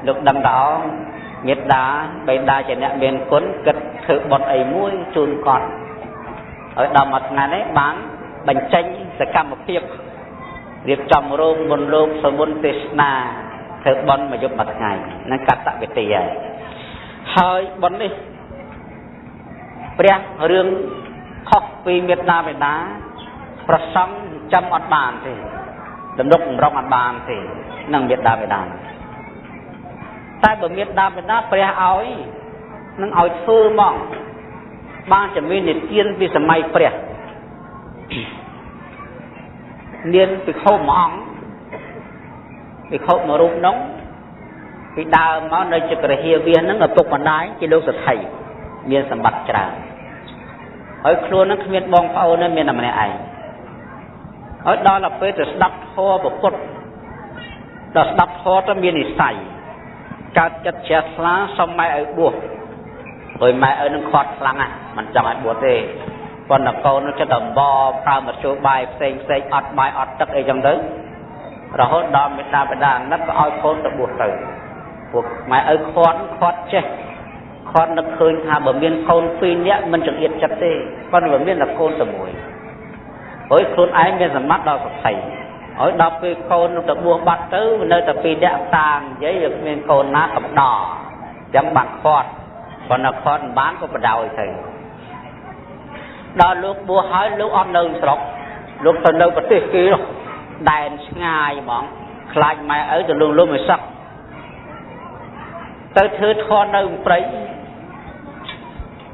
លោកដឹងដល់មេត្តាបិតាជាអ្នកមានគុណគិតធ្វើបុណ្យអីមួយជូនគាត់ហើយដល់មួយថ្ងៃនេះបានបញ្ចេញសកម្មភាពរៀបចំរោងមុនលោកសមុនទេសនាធ្វើបុណ្យមួយយប់មួយថ្ងៃនឹងកតវេទីហើយបុណ្យនេះព្រះរឿងខុសពីមេត្តាបិតាប្រសង់ចាំអត់បានទេដំណុកម្រងអត់បានទេនឹងមេត្តាបិតាតែបើមេត្តាបិតាព្រះឲ្យនឹងឲ្យធ្វើហ្មងបានจะមាននិទានពីសម័យព្រះមានភិក្ខុមួយអង្គភិក្ខុមួយរូបនោះពីដើមមកនៅចក្រហាវាសហ្នឹងឪពុកម្ដាយជាលោកសទ្ធិមានសម្បត្តិច្រើនហើយខ្លួននឹងគ្មានបងប្អូនទេមានតែម្នាក់ឯងហើយដល់ពេលទៅស្ដាប់ធម៌ពុទ្ធដល់ស្ដាប់ធម៌ទៅមាននិស្ស័យកើតចិត្តជ្រះថ្លាសុំម៉ែឲ្យបួសហើយម៉ែឪនឹងខាត់ខ្លាំងណាស់មិនចង់ឲ្យបួសទេប៉ុន្តែកូននឹងចិត្តអំបប្រើមធ្យោបាយផ្សេងអត់បាយអត់ទឹកអីចឹងទៅរហូតដល់មេត្តាបិតាអាណិតក៏ឲ្យកូនទៅបួសទៅពួកម៉ែឪខាត់ចេះខាត់នឹកឃើញថាបើមានកូន2នាក់មិនចង្អៀតចិត្តទេប៉ុន្តែបើមានតែកូនតែមួយហើយខ្លួនឯងមានសម្បត្តិដល់សក្តិហើយដល់ពេលកូនទៅបួសបាត់ទៅនៅតែ2នាក់តានិយាយមានកូនណាកំដរចឹងបានខាត់ប៉ុន្តែខាត់មិនបានក៏បដោយទៅដល់លោកបួសហើយលោកអត់នៅស្រុកលោកទៅនៅប្រទេសគេដែនឆ្ងាយហ្មងខ្លាចម៉ែឪទៅលងមួយសឹកទៅធ្វើធននៅព្រៃ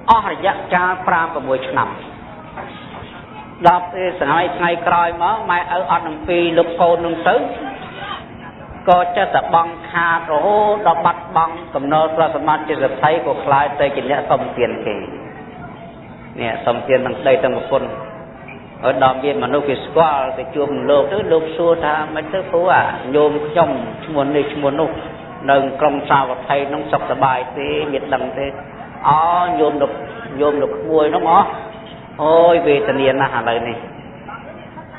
អស់រយៈកាល5-6 ឆ្នាំដល់ពេលថ្ងៃក្រោយមកម៉ែឪអត់នឹងពីលោកកូននឹងទៅក៏ចិត្តតែបងខាតរហូតដល់បាត់ប băng cầm nô ra sầm mặt chỉ thấy của khai tây chỉ nhẹ sầm tiền kì nè sầm tiền bằng đây tầng một phần ở đòn biên mà nô bị squall thì chuông lô tới lô xua tha mấy thứ phú nhôm trong muốn đi muốn nô nâng công sao và thay nông sọc sờ bài thế nhiệt đằng thế nhôm được mùi nó ngó ôi về tình yên là hà lời này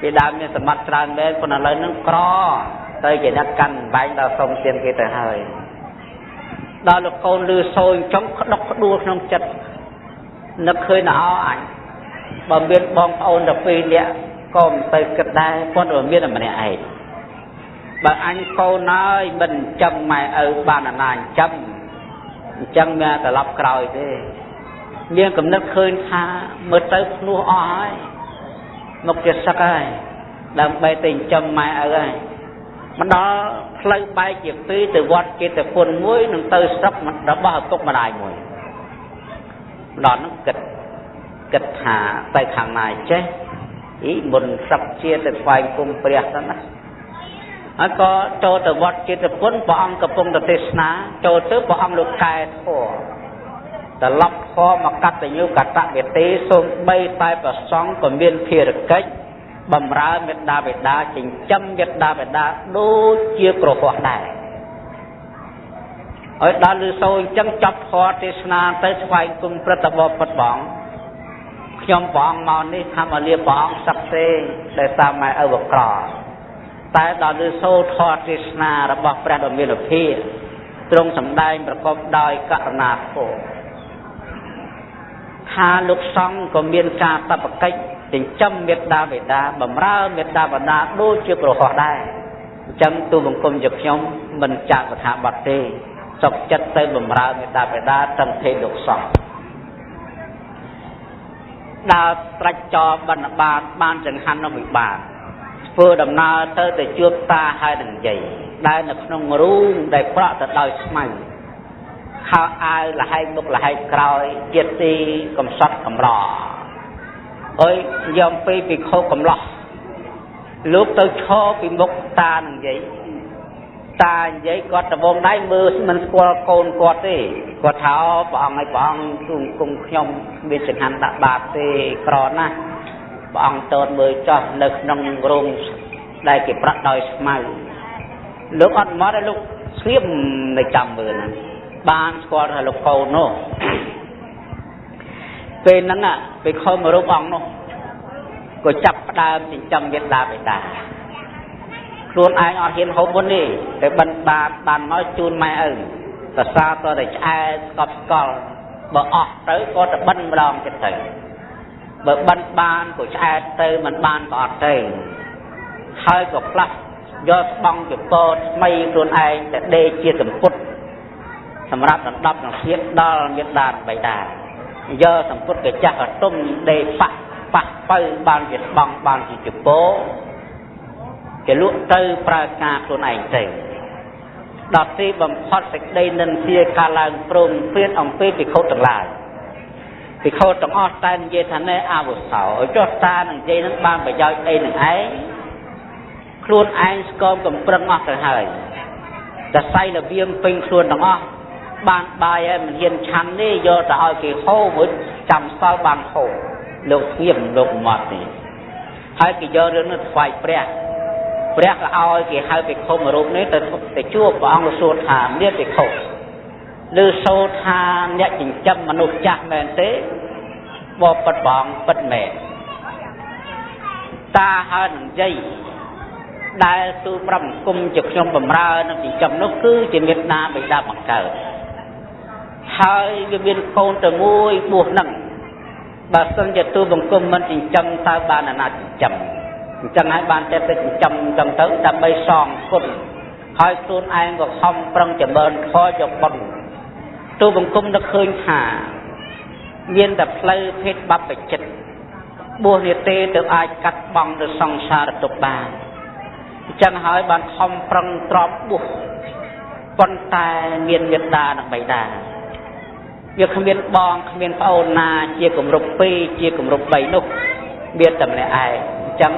cái đam như sầm mặt tràn bên còn là lời nó cro tây chỉ nhắc căn bánh đào sông tiền kia tới hơi đó là con lư sôi chống đốc đua trong chật nó khơi nào ảnh bà biết bong ôn đập phi nè còn tới cực đai con ở biết là mà nè ấy bà anh cô nói mình chăm mày ở bàn là nàng chăm nghe ta lọc còi thế nhưng cũng nó khơi tha mới tới nuôi ói một cái sắc ai đang bay tình chăm mày ở ai mà đó lấy bay chiếc phí từ vót kia từ phun muối nâng tơi sắp mà đã bao cốc mà đài mùi đó nó kịch hạ tay hàng này chứ ý mình sắp chia từ khoai cung priya đó nè có cho từ vót kia từ phun bỏ ông cặp cung từ tết ná cho tới bỏ ông được cài thua từ lọc kho mà cắt từ nhiêu cắt tạ biệt tế xuống bay tay và sóng còn biên phía được cách bầm ra Việt Đa chính châm Việt Đa đôi chia cổ hoạt đại ở đó lưu sôi chân chọc hoa tết na tới xoay cùng Phật bò Phật bỏng nhom bỏng màu ní tham ở lia bỏng sắp xê để sao mai ở vực cỏ tại đó lưu sôi hoa tết na đã bọc ra đồng biên ở phía trong sầm đaiประกอบដោយករណាធម៌ថាលោកសង្ឃក៏មានការតបកិច្ចចិញ្ចឹមមេត្តាបិតាបម្រើមេត្តាបិតាដូចជាប្រហោះដែរអញ្ចឹងទូបង្គំជាខ្ញុំមិនចាក់ស្ថាប័នទេសុខចិត្តទៅបម្រើមេត្តាបិតាទាំងភេទលោកសង្ឃដើរត្រាច់ចោបណ្ឌបានចង្ហាន់នៅវិបាកធ្វើដំណើរទៅជួបតាហើយនឹងយាយដែលនៅក្នុងរូងដែលប្រក់ទៅដោយស្មៅខោអាវលហែកមុខលហែកក្រោយជាតិទីកំសត់កំរអើយយកពីពិខុកំឡោះលោកទៅឈរពីមុខតានឹងយាយតានិយាយគាត់ដបងដៃមើលមិនស្គាល់កូនគាត់ទេគាត់ថាព្រះអង្គឲ្យព្រះអង្គទូគង់ខ្ញុំមានចង្ហាន់ដាក់បាតទេក្រណាស់ព្រះអង្គតើតមើលចោះនៅក្នុងរោងដែលគេប្រាក់ដោយស្មៅលោកអត់មកឲ្យលោកស្ងៀមនៅចាំមើលបានស្គាល់ថាលោកកូននោះពេលហ្នឹងពេលខំរូបអង្គនោះក៏ចាប់ផ្ដើមចិញ្ចឹមមេត្តាបិតាខ្លួនឯងអត់ហ៊ានហូបមុនទេតែបិណ្ឌបាតបានមកជូនម៉ែឪសរសើរតតែឆ្អែតស្កប់ស្កល់បើអស់ទៅក៏ទៅបិណ្ឌម្ដងទៀតទៅបើបិណ្ឌបានក៏ឆ្អែតទៅមិនបានក៏អត់ទៅហើយក៏ផ្លាស់យកស្បង់ចពោតថ្មីខ្លួនឯងតែដេកជាសម្ពុតសម្រាប់ដណ្ដប់នឹងជាតិដល់មេត្តាបិតាយកសម្ពុតកញ្ចាស់កតុំដេកប៉ះបើបានជាស្បង់បានជាចពោគេលក់ទៅប្រើការខ្លួនឯងទៅដល់ទីបំផុតសេចក្តីនិន្ទាការឡើងព្រមព្រៀនអំពីភិក្ខុទាំងឡាយភិក្ខុទាំងអស់តែនិយាយថាណែអាវុសោឲ្យចុះតានឹងនិយាយនឹងបានប្រយោជន៍អីនឹងឯងខ្លួនឯងស្គមកំប្រឹងអស់ទៅហើយតែសៃរបៀងពេញខ្លួនទាំងអស់បានបាយហើយមិនហ៊ានឆាន់ទេយកទៅឲ្យគេហូបមួយចាំសល់បានហូបលោកស្ងៀមលោកមកទេហើយគេយករឿងនោះថ្វាយព្រះក៏ឲ្យគេហៅភិក្ខុមួយរូបនេះទៅជួបព្រះអង្គសួរថាមានភិក្ខុឬសូរថាអ្នកចិញ្ចឹមមនុស្សចាស់មែនទេបបិទ្ធព្រះអង្គពិតមែនតាហើយនឹងយាយដែលទូប្រំគុំជាខ្ញុំបំរើនឹងចិញ្ចឹមនោះគឺជាមេត្តាបិតាបង្កើតហើយវាមានកូនតែមួយបួសនឹងបើសិនជាទូបង្គំមិនចិញ្ចឹមតើបានអាណាចិញ្ចឹមអញ្ចឹងហើយបានតែចិញ្ចឹមចឹងទៅដើម្បីសងគុណហើយខ្លួនឯងក៏ខំប្រឹងចម្រើនខយកបុណ្យទូបង្គំនឹកឃើញថាមានតែផ្លូវភេទបព្វជិតបួសនេះទេទៅអាចកាត់បង់ទៅសង្សារទុក្ខបានអញ្ចឹងហើយបានខំប្រឹងទ្រាំបួសប៉ុន្តែមានមេត្តានិងបិតាវាគ្មានបងគ្មានប្អូនណាជាគម្រប់2ជាគម្រប់3នោះមានតែម្នាក់ឯងអញ្ចឹង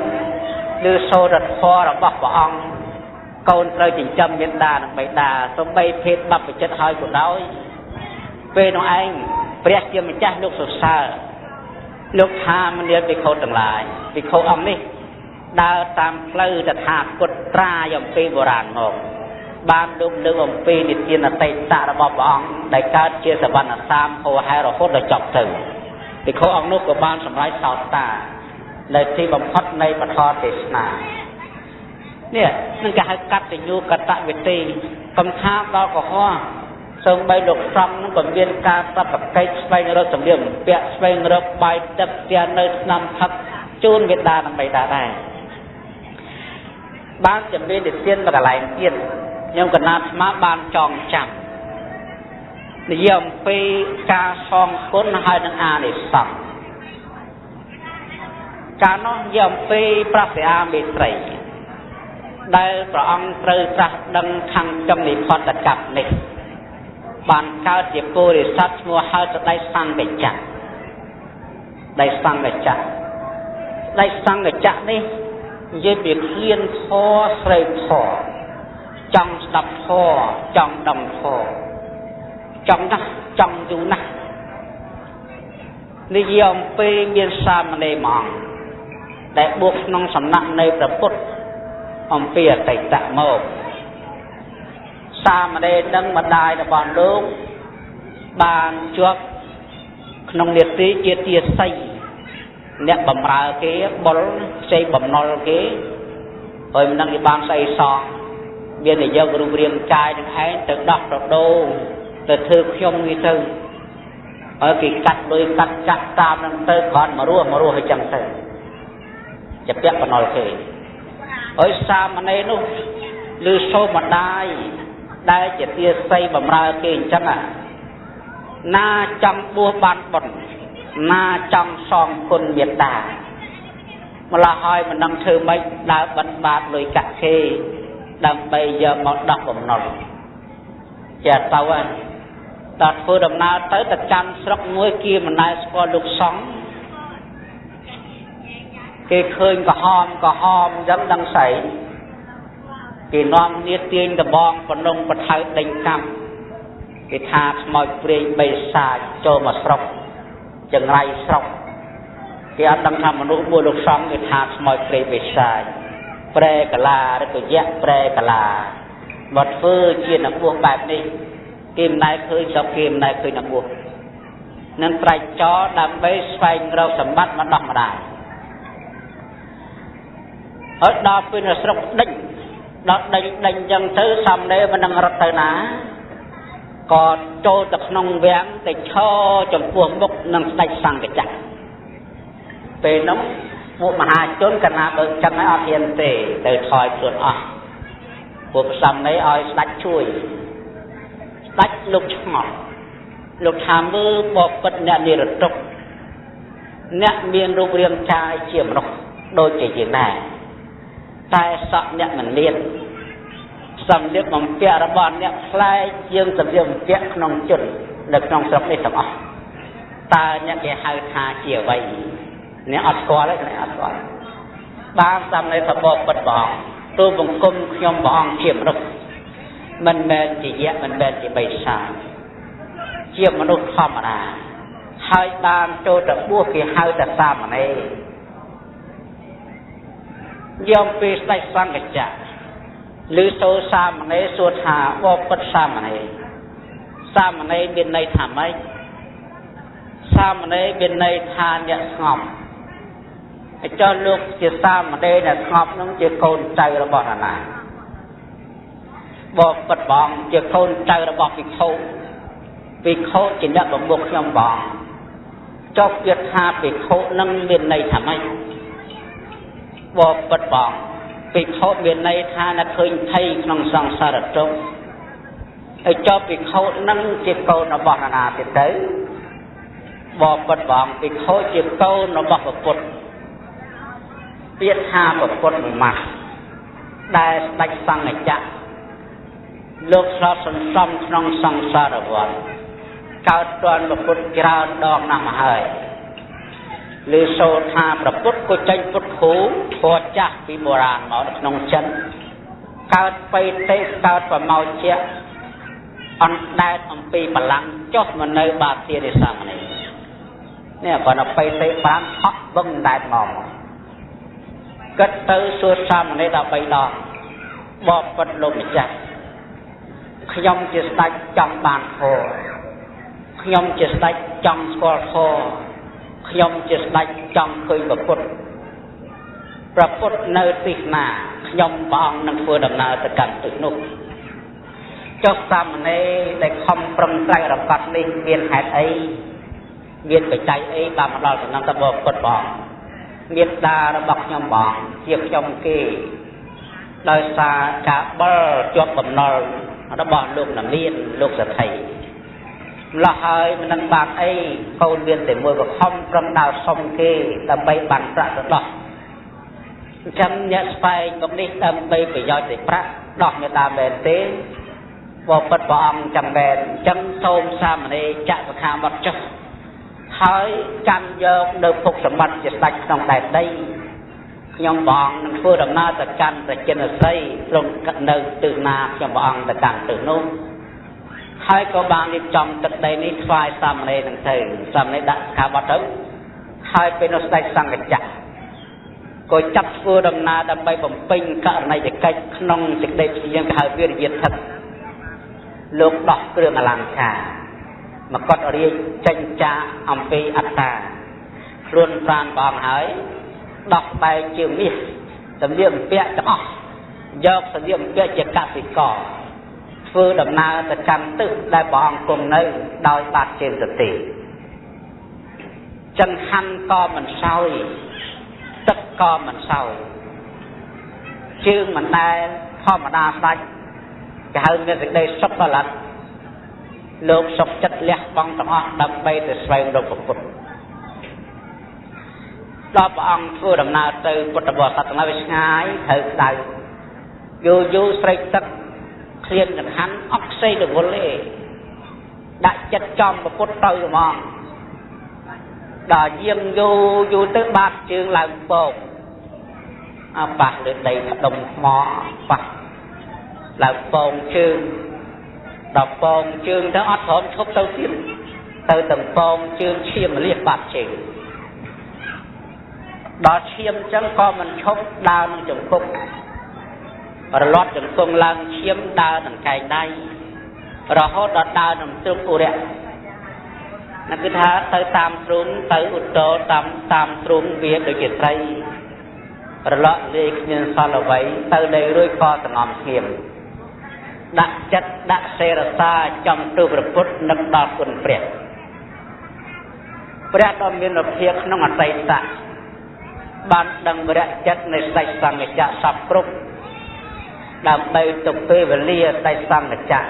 ឬសូរធម៌របស់ព្រះអង្គ កូនត្រូវចិញ្ចឹមមេត្តានិងបិតាសូម្បីភេទបព្វជិតហើយក៏ដោយពេលនោះឯងព្រះជាម្ចាស់លោកសរសើរលោកថាមនាលភិក្ខុទាំងឡាយភិក្ខុអង្គនេះដើរតាមផ្លូវតថាគតត្រាយអំពីបុរាណមកបានលោកលើកអំពីនិទានអតីតរបស់ព្រះអង្គដែលកើតជាសវណ្ណសាមហោហែរហូតដល់ចប់ទៅភិក្ខុអង្គនោះក៏បានសម្រេចសោតានៅទីបំផុតនៃពធទេសនានេះនឹងគេហៅកតញ្ញូកតវិធីកំថាដល់កុហកសូម្បីលោកសង្ឃនឹងក៏មានការសត្វប្រកែកស្វែងរកសម្លៀកបំពាក់ស្វែងរកបាយទឹកផ្ទះនៅឆ្នាំផឹកជូនមេដានិងបិតាដែរបានជំនាញនិទានមកកន្លែងទៀតខ្ញុំកណាត់ស្មាបានចងចាំនិយាយអំពីការសងគុណហើយនឹងអានិសង្សការនោះនិយាយអំពីប្រសិទ្ធមេត្រីដែលព្រះអង្គត្រូវត្រាស់ដឹងខាងចំនិផតកម្មនេះបានកើតជាពុរិស័ទឈ្មោះហៅស្ដេចសង្ឃចក្រដៃសង្ឃចក្រដៃសង្ឃចក្រនេះនិយាយពីឃ្លានធម៌ស្រីធម៌ចង់ស្ដាប់ធម៌ចង់ដឹងធម៌ចង់ណាស់ចង់យូរណាស់និយាយអំពីមានសាមណេរមួយអង្គដែលបួសក្នុងសំណាក់នៃព្រះពុទ្ធអំពីអតីតមកសាមណេរនឹងម្ដាយរបស់លោកបានជាប់ក្នុងនេតិជាទាស័យអ្នកបំរើគេបុលផ្សេងបំណុលគេហើយមិនដឹងគេបានស្អីសងមានតែយករូបរាងកាយនឹងឯងទៅដោះប្រដូរទៅធ្វើខ្ញុំនេះទៅហើយគេកាត់លុយកាត់ចាក់តាមនឹងទៅគ្រាន់មករស់ឲ្យចឹងទៅជាពាក់បំណុលគេហើយសាមណេរនោះឬសូមម្ដាយដែលជាទាស័យបំរើគេអញ្ចឹងណាចង់បួសបានបុណ្យណាចង់សងគុណមេត្តាម្ល៉េះហើយមិនដឹងធ្វើម៉េចដើរបិណ្ឌបាតលុយកាក់គេដើម្បីយកមកដោះបំណុលជាទៅហើយដល់ធ្វើដំណើរទៅកាន់ស្រុកមួយគេមិនដែលស្គាល់លោកសង្ឃគេឃើញក្រហមអញ្ចឹងដឹងស្អីគេនាំគ្នាទាញដបងបំណងបថៅដេញកាប់គេថាខ្មោចព្រាយបិសាចចូលមកស្រុកចង្រៃស្រុកគេអត់ដឹងថាមនុស្សមួយលោកសង្ឃគេថាខ្មោចព្រាយបិសាចប្រែកាឡាឬក៏យៈប្រែកាឡាមកធ្វើជានបួសបែបនេះគេមិនដែលឃើញស្រុកគេមិនដែលឃើញនបួសនឹងត្រែកចោលដើម្បីស្វែងរកសម្បត្តិមកដោះម្ដាយហើយដល់ពេលនៅស្រុកដេញដល់ដេញអញ្ចឹងទៅសាមណេរមិននឹងរត់ទៅណាក៏ចូលទៅក្នុងវាំងទៅឈរចំពោះមុខនឹងស្ដេចសង្ឃចក្រពេលនោះពួកមហាជនកណាបើចឹងហើយអត់ហ៊ានទេទៅថយខ្លួនអស់ពួកសាមណេរឲ្យស្ដេចជួយស្ដេចលោកឆ្ងល់លោកថាមើលបបិទ្ធអ្នកនិរតុកអ្នកមានរូបរាងកាយជាមនុស្សដូចជាយើងដែរតែសក់អ្នកមិនមានសម្លៀកបំពាក់របស់អ្នកផ្លែជាងសម្លៀកបំពាក់ក្នុងជននៅក្នុងស្រុកនេះទាំងអស់តើអ្នកគេហៅថាជាអ្វីអ្នកអត់ស្គាល់ទេអ្នកអត់ស្គាល់បានតាមនៃសបបពិតបងទូបង្គំខ្ញុំព្រះអង្គជាមនុស្សមិនមែនជាយៈមិនមែនជាបិសាចជាមនុស្សធម្មតាហើយបានចូលទៅបួសគេហៅថាសាមណេរយកពីស្ដេចសង្ឃចក្រឬសូសាមណេរសួរថាបបិទ្ធសាមណេរមានន័យថាម៉េចសាមណេរមានន័យថាអ្នកស្ងប់ហើយចុះលោកជាសាមណេរអ្នកស្ងប់នោះជាកូនចៅរបស់ណាបបិទ្ធបងជាកូនចៅរបស់ភិក្ខុជាអ្នកបំមុខខ្ញុំបងចុះទៀតថាភិក្ខុនឹងមានន័យថាម៉េចបបិទ្ធបងភិក្ខុមានន័យថាអ្នកឃើញភ័យក្នុងសង្សារទុក្ខហើយចុះភិក្ខុនឹងជាកូនរបស់ណាទៀតទៅបបិទ្ធបងភិក្ខុជាកូនរបស់ព្រះពុទ្ធពាក្យថាព្រះពុទ្ធមួយម៉ាស់ដែលស្ដេចសង្ឃចក្រលោកស្របសន្សំក្នុងសង្សារវដ្តកើតទាន់ព្រះពុទ្ធច្រើនដងណាស់មកហើយឬសូថាព្រះពុទ្ធក៏ចេញពុទ្ធគូធម៌ចាស់ពីបុរាណមកនៅក្នុងចិន កើតបៃតេកើតប្រមោជាអណ្ដែតអំពីបលាំងចុះមកនៅបាទារិសាមណេរនេះបើនៅបៃតេបានហក់វឹងដែតមកគិតទៅសួរសាមណេរ13ដងបបពិតលោកម្ចាស់ខ្ញុំជាស្ដេចចង់បានធម៌ខ្ញុំជាស្ដេចចង់ស្គាល់ធម៌ខ្ញុំជាស្ដេចចង់ឃើញព្រះពុទ្ធនៅទីណាខ្ញុំព្រះអង្គនឹងធ្វើដំណើរទៅកាន់ទីនោះចុះសាមណេរដែលខំប្រឹងប្រែងរកត់នេះមានហេតុអីមានបច្ច័យអីបានមកដល់ដំណឹងទៅបបពុទ្ធព្រះអង្គមានតារបស់ខ្ញុំព្រះអង្គជាខ្ញុំគេដោយសារការបិលជាប់បំណុលរបស់លោកនាមានលោកសទ្ធិម្ល៉េះហើយមិននឹងបានអីកូនមានតែមួយក៏ខំប្រឹងដើរសុំគេដើម្បីបានប្រាក់ទៅដោះអញ្ចឹងអ្នកស្វែងមកនេះដើម្បីប្រយោជន៍ពីប្រាក់ដោះមេដាមែនទេបបិទ្ធព្រះអង្គចាំមែនអញ្ចឹងសូមសាមណេរចាក់សខាមកចុះហើយកាន់យកនៅភពសម្បត្តិជាស្ដេចក្នុងដែនដីខ្ញុំព្រះអង្គនឹងធ្វើដំណើរទៅកាន់ប្រជិនសីត្រង់នៅទិសណាខ្ញុំព្រះអង្គទៅកាន់ទិសនោះហើយក៏បានរៀបចំទឹកដីនេះថ្វាយសាមណេរនឹងទៅសាមណេរដាក់សខាបត់ទៅហើយពេលនោះស្ដេចសង្ឃចក្រក៏ចាប់ធ្វើដំណើរដើម្បីបំពេញករណីយកិច្ចក្នុងសេចក្តីព្យាយាមហៅវិរិយធិដ្ឋលោកដោះគ្រឿងអលង្ការមកត់រៀបចេញចាអំពីអត្តាខ្លួនប្រានព្រះអង្គហើយដោះបែកជាមាសសម្លៀកបំពាក់ទាំងអស់យកសម្លៀកបំពាក់ជាកសិករធ្វើដំណើរទៅកាន់ទិសដែលព្រះអង្គគង់នៅដោយបាត់ជើងទៅទេចង្ហាន់ក៏មិនសោយទឹកក៏មិនសោយជើងមិនដែលធម្មតាស្ដេចគេហៅមានសេចក្តីសុខបល័តលោកសុខចិត្តលះបង់ទាំងអស់ដើម្បីទៅស្វែងរកព្រះពុទ្ធដល់ព្រះអង្គធ្វើដំណើរទៅពុទ្ធបរិស័ទទាំងឡាយឆ្ងាយត្រូវក្តៅយូរស្រេកទឹកឃ្លានចង្ហាន់អត់ខ្ចីរវល់ទេដាក់ចិត្តចំព្រះពុទ្ធទៅហ្មងដល់យាងយូរទៅបាត់ជើងឡើងពងប៉ះលើដីផ្ដុំថ្មប៉ះឡើងពងជើងដល់ពងជើងទៅអត់ព្រមឈប់ទៅទៀតទៅទាំងពងជើងឈាមលះបាត់ជើងដល់ឈាមចឹងក៏មិនឈប់ដើរនឹងចង្គង់រលត់ចង្គង់ឡើងឈាមដើរនឹងកែងដៃរហូតដល់ដើរនឹងទ្រុងឧរៈนั่นคือថាទៅតាមទ្រូងទៅឧត្តរតាមទ្រូងវាដូចជាត្រីរលក់លេគ្មានសល់អ្វីទៅដីរួយក៏សងំស្ងៀមដាក់ចិត្តដាក់សេរសាចំទូព្រះពុទ្ធនឹកដល់គុណព្រះដ៏មានភាពក្នុងអតីតបានដឹងវរៈចិត្តនៃស្ដេចសង្ឃចក្រសពគ្រប់ដើម្បីទុកពេលវេលាស្ដេចសង្ឃចក្រ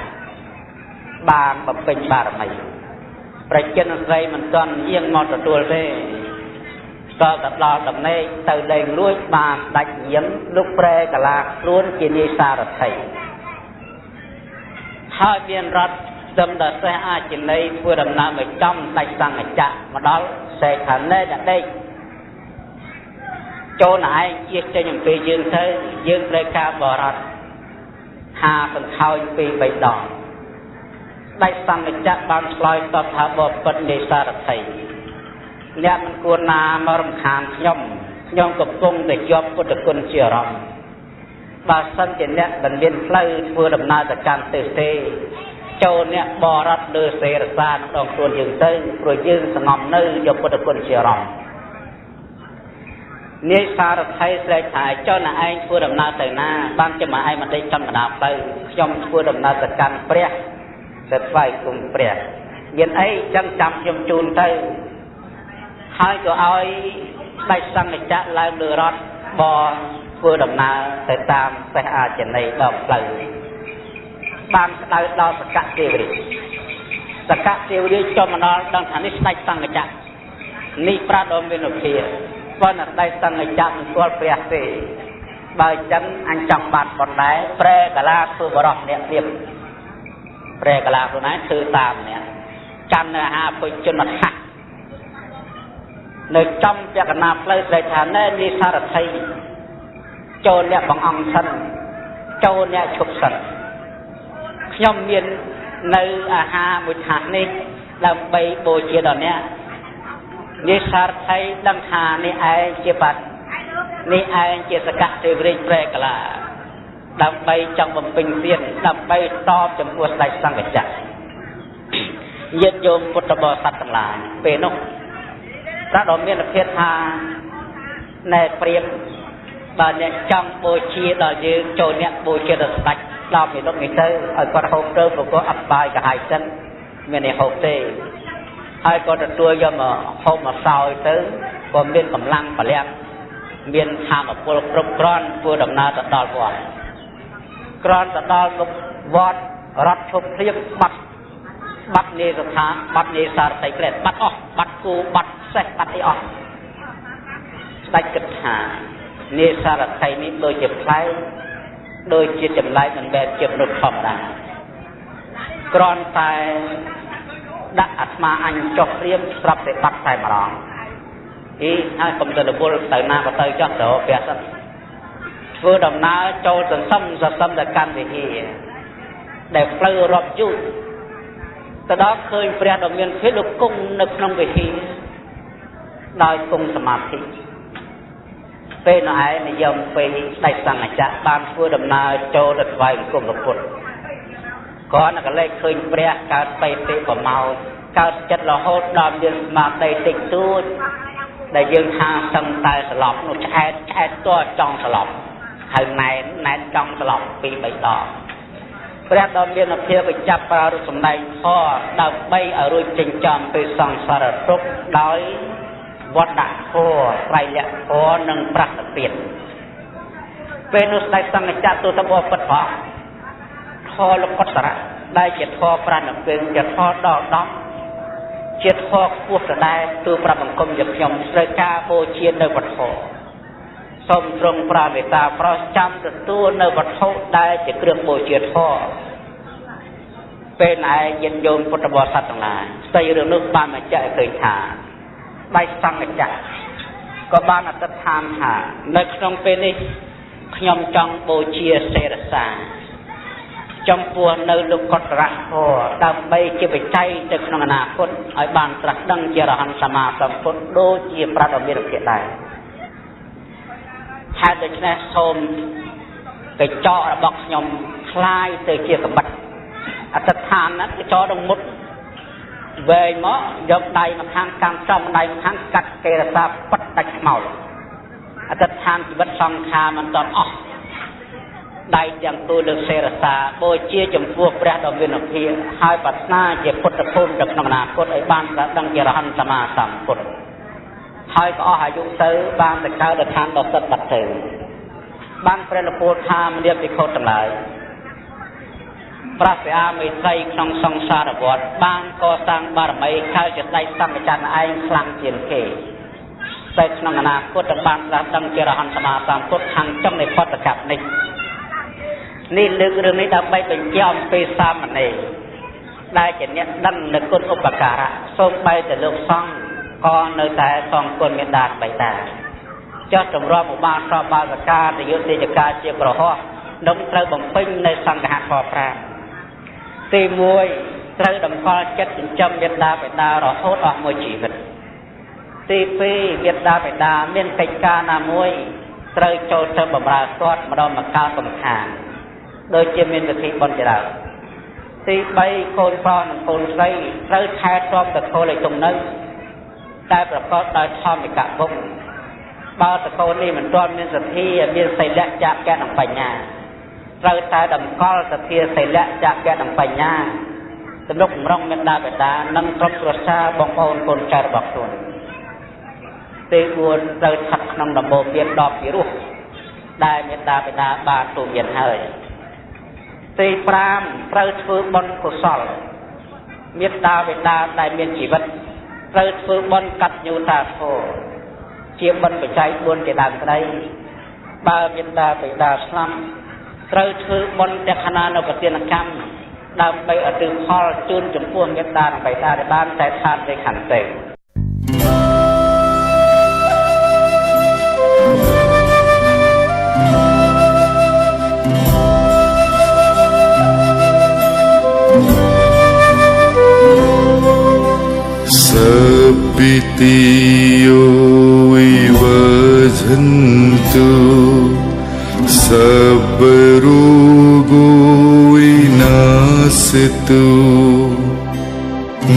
បានបំពេញបារមីប្រជាជនស្រីមិនទាន់យាងមកទទួលទេក៏ដល់ដំណេកទៅលែងរួចបានស្ដេចយាងលោកប្រែកាឡាខ្លួនជានាយសារថីហើយមានរដ្ឋស្ទឹមដល់សេះអាចិន័យធ្វើដំណើរមកចំស្ដេចសង្ឃចក្រមកដល់សេខណេដេកចូលឯងជាចេញអំពីយើងទៅយើងត្រូវការបរតហាសង្ខោចពី3ដងស្ដេចសង្ឃចក្របានឆ្លើយតបថាបបិទ្ធនៃសារថីអ្នកមិនគួរណាមករំខានខ្ញុំកំពុងតែជាប់ពុទ្ធគុណជាអារម្មណ៍បើសិនជាអ្នកមិនមានផ្លូវធ្វើដំណើរទៅកាន់ទិសទេចូលអ្នកបរតលើសេរសាដងខ្លួនយើងទៅព្រោះយើងសងំនៅយកពុទ្ធគុណជាអារម្មណ៍នាយសារថីស្រែកថាចុះឯងធ្វើដំណើរទៅណាបានជាមកឯងមិនដេកចំបណ្ដាផ្លូវខ្ញុំធ្វើដំណើរទៅកាន់ព្រះទៅថ្វាយគុំព្រះមានអីចឹងចាំខ្ញុំជូនទៅហើយក៏ឲ្យស្ដេចសង្ឃចក្រឡើងលើរថបធ្វើដំណើរទៅតាមសេះអាចិន័យដល់ផ្លូវបានស្ដៅដល់សកទេវរាជសកទេវរាជចូលមកដល់ដឹងថានេះស្ដេចសង្ឃចក្រនេះប្រាដមវិនុភាប៉ុន្តែស្ដេចសង្ឃចក្រមិនស្គាល់ព្រះទេបើអញ្ចឹងអញចង់បាត់ប៉ុណ្ណេះប្រែកាឡាធ្វើបរោះអ្នកទៀតប្រែកាឡាខ្លួនឯងធ្វើតាមអ្នកកាន់អាហារពុជនមកហាក់នៅចំពាក់កណ្ដាលផ្លូវស្ដេចថាណែនេះសារថីចូលអ្នកបងអង្គសិន châu nè chụp sạch nhom miền nơi ha một hạt này làm bay bồ chia đòn nè như sar thấy đăng hà này ai chia bát này ai chia sạc từ bên pre cả là làm bay trong vòng bình tiền làm bay to trong cuộc đại sang cái chặt nhiệt dồn một tập bò sạch tầng lại về nông ra đó miền là phiên hà này priêm bà nè trong bồ chia đó như chỗ nè bồ chia được sạch làm thì lúc này tới ở con hộp trơ của có ập bài cả hai chân miền này hộp tê hai con được đuôi do mà hôm mà sau tới còn miền cầm lăng và lem miền hàm ở phố Cron phố đầm na tận đòn vọt Cron tận đòn vọt rót chụp liệp bắt nê rồi thá bắt nê sar tay kẹt bắt óc bắt cu bắt sét bắt đi óc tay kẹt hà nê sar tay ní đôi chụp lái đôi chia chụp lái mình bè chụp nốt phẩm đà Cron tay đã asma anh chọc liệp sập để bắt tay mà đó ý hai công ty được vô tới na và tới cho đó bè sân vừa đầm na châu tận sâm để can về gì để pleu rọp chút từ đó khơi bè đồng miền phía lục cung nực trong về gì đòi cung sầm thị về nói này dòng về đại sang này chả ban vừa đầm na châu được vài cung lục quân có là cái lệ khơi bè cả bay tê của màu cả chất là hốt đầm miền mà đầy tịch tu đại dương ha sân tay sờ lọc nó chạy to trong sờ lọc hình này trong sờ lọc bị bậy đỏ bè đầm miền ở phía bên chắp ra rồi sầm này kho đầm bay ở rồi trình tròn từ sòng sờ trúc đói vót đạn kho rai lẹ kho nâng bạc tiền Venus đại sang ngày chặt tôi ta bỏ bật phá kho lục cốt sara đại chết kho pran ở bên chết kho đỏ đóng chết kho quốc đại từ pram bằng công nghiệp nhom sợi ca bồ chiên nơi vật hộ sôm trong pram về ta pro chăm từ tu nơi vật hộ đại chết trường bồ chiên kho bên này dân dồn phật bồ sát tầng này xây đường nước ban mà chạy khởi thả bay sang ngày chạy có ban là tất tham hả nơi trong bên này nhom trong bồ chia sẻ ra trong phù nơi lục cốt rạ hồ đam bay chỉ bị cháy từ trong ngã phật ở bàn trắc đăng chia ra hành sama sam phật đôi chia pra đồng biệt hiện đại hai đứa này xôm cái chọ bọc nhom khai từ chia cầm bạch tất tham á cái chọ đồng mút về mó dọc đầy mà khang cam trong đầy mà khang cắt kê ra bắt đạch màu tất tham chỉ bắt xong kha mình toàn óc đại chẳng tôi được xe ra bôi chia chấm phuộc bè đồng viên ở phía hai bát na chỉ phật phun được nằm nà phật ấy ban đã đăng ký ra hành sama sam phật hai có hai dụng tới ban để cao được than độc tất bát tử ban phải là phật tham điệp bị khâu tầng lạiพระเจ้าไม่ใช่ครองสงสารวัฏบางก็สร้างบารมีข้าจะได้ตั้งใจไอ้คลังเจียนเกศแต่ขณะนั้นก็จะบางรัดังเจริญสมาสามพุทธังจ้องในพระจักรนี้นี่เรื่องนี้ดับไปเป็นเกี่ยวกับสามอันนี้ได้จะเนี่ยดังในคนอุปการะส่งไปแต่ลูกซ่องก็ในแต่สองคนมีดาบใบตาเจ้าจงรอหมู่บ้านชาวบ้านกาในยุทธยการเจียบรอดมเตยบ่งปิ้งในสังหารพอพระตีมวยเตยดมพอจัดจำมีดาบใบตารอโทษออกมวยจีบตีปีมีดาบใบตาเมียนติกานามวยเตยโจเตยบ่มราสอดมาดมมาก้าวสมขานโดยเจมินกับทีบอลจะได้ตีใบโคนฟอนโคนไส้เตยแทนรอบตะโคเลยตรงนั้นได้ประกอบโดยทอมในกะบุ้งบาตะโคนี่มันรอบมีสัตย์ที่มีใส่และจับแกนออกไปญาเราตาดำก้อสัตย์ที่ใส่และจับแกนออกไปญาตำรวจร้องเมตตาเบตานั่งครบรักษาบองโอนคนใจบอกตัวตีบัวเราถักนำดำโบเบียนดอกสีรุ่งได้เมตตาเบตาบาตูเบียนเฮยตีปรามเราฟื้นบนกุศลเมตตาเบตาได้เมียนชีวิตเราฟื้นบนกัดยูตาโฟเชี่ยบนไปใจบนจะดังไกลบาเมตตาเบตาสลัมเราฟื้นบนแต่ขณะเราปฏิญาณกรรมดำไปอดึงพอจุนจมพวงเมตตาเบตาในบ้านแต่ทานในขันเต सपितियो विवझन्तु सब रोगो विनाशतु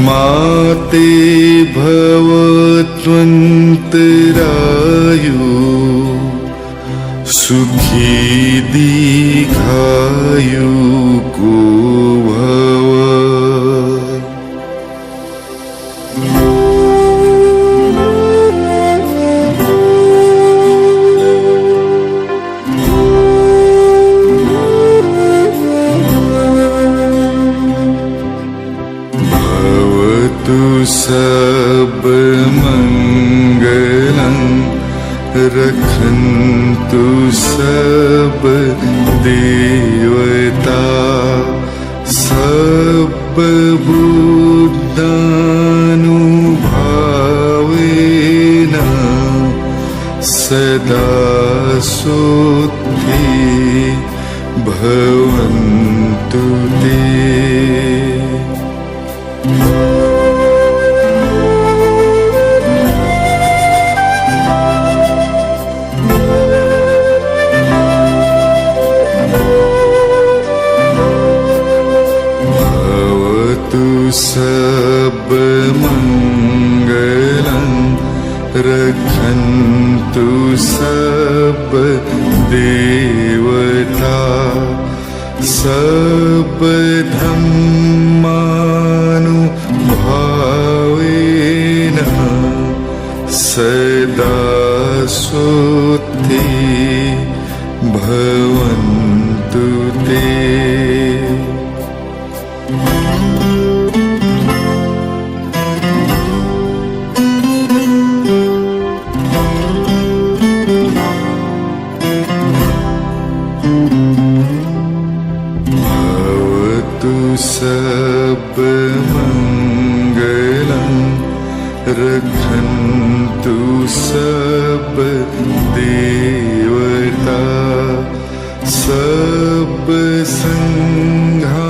माते भवत्वन्तरायु सुखी दीर्घायु को भव। भवतु सब मंगलं रखन्तु सब देवता सब बुद्धानुभावेन सदा सोत्थे भवन्तु ते। सब मंगलं रखन्तु सब देवता सब धम्मानुभावेन सदा सोत्थे भवन्तु ते। सब मंगलं रखन्तु सब देवता सब संघा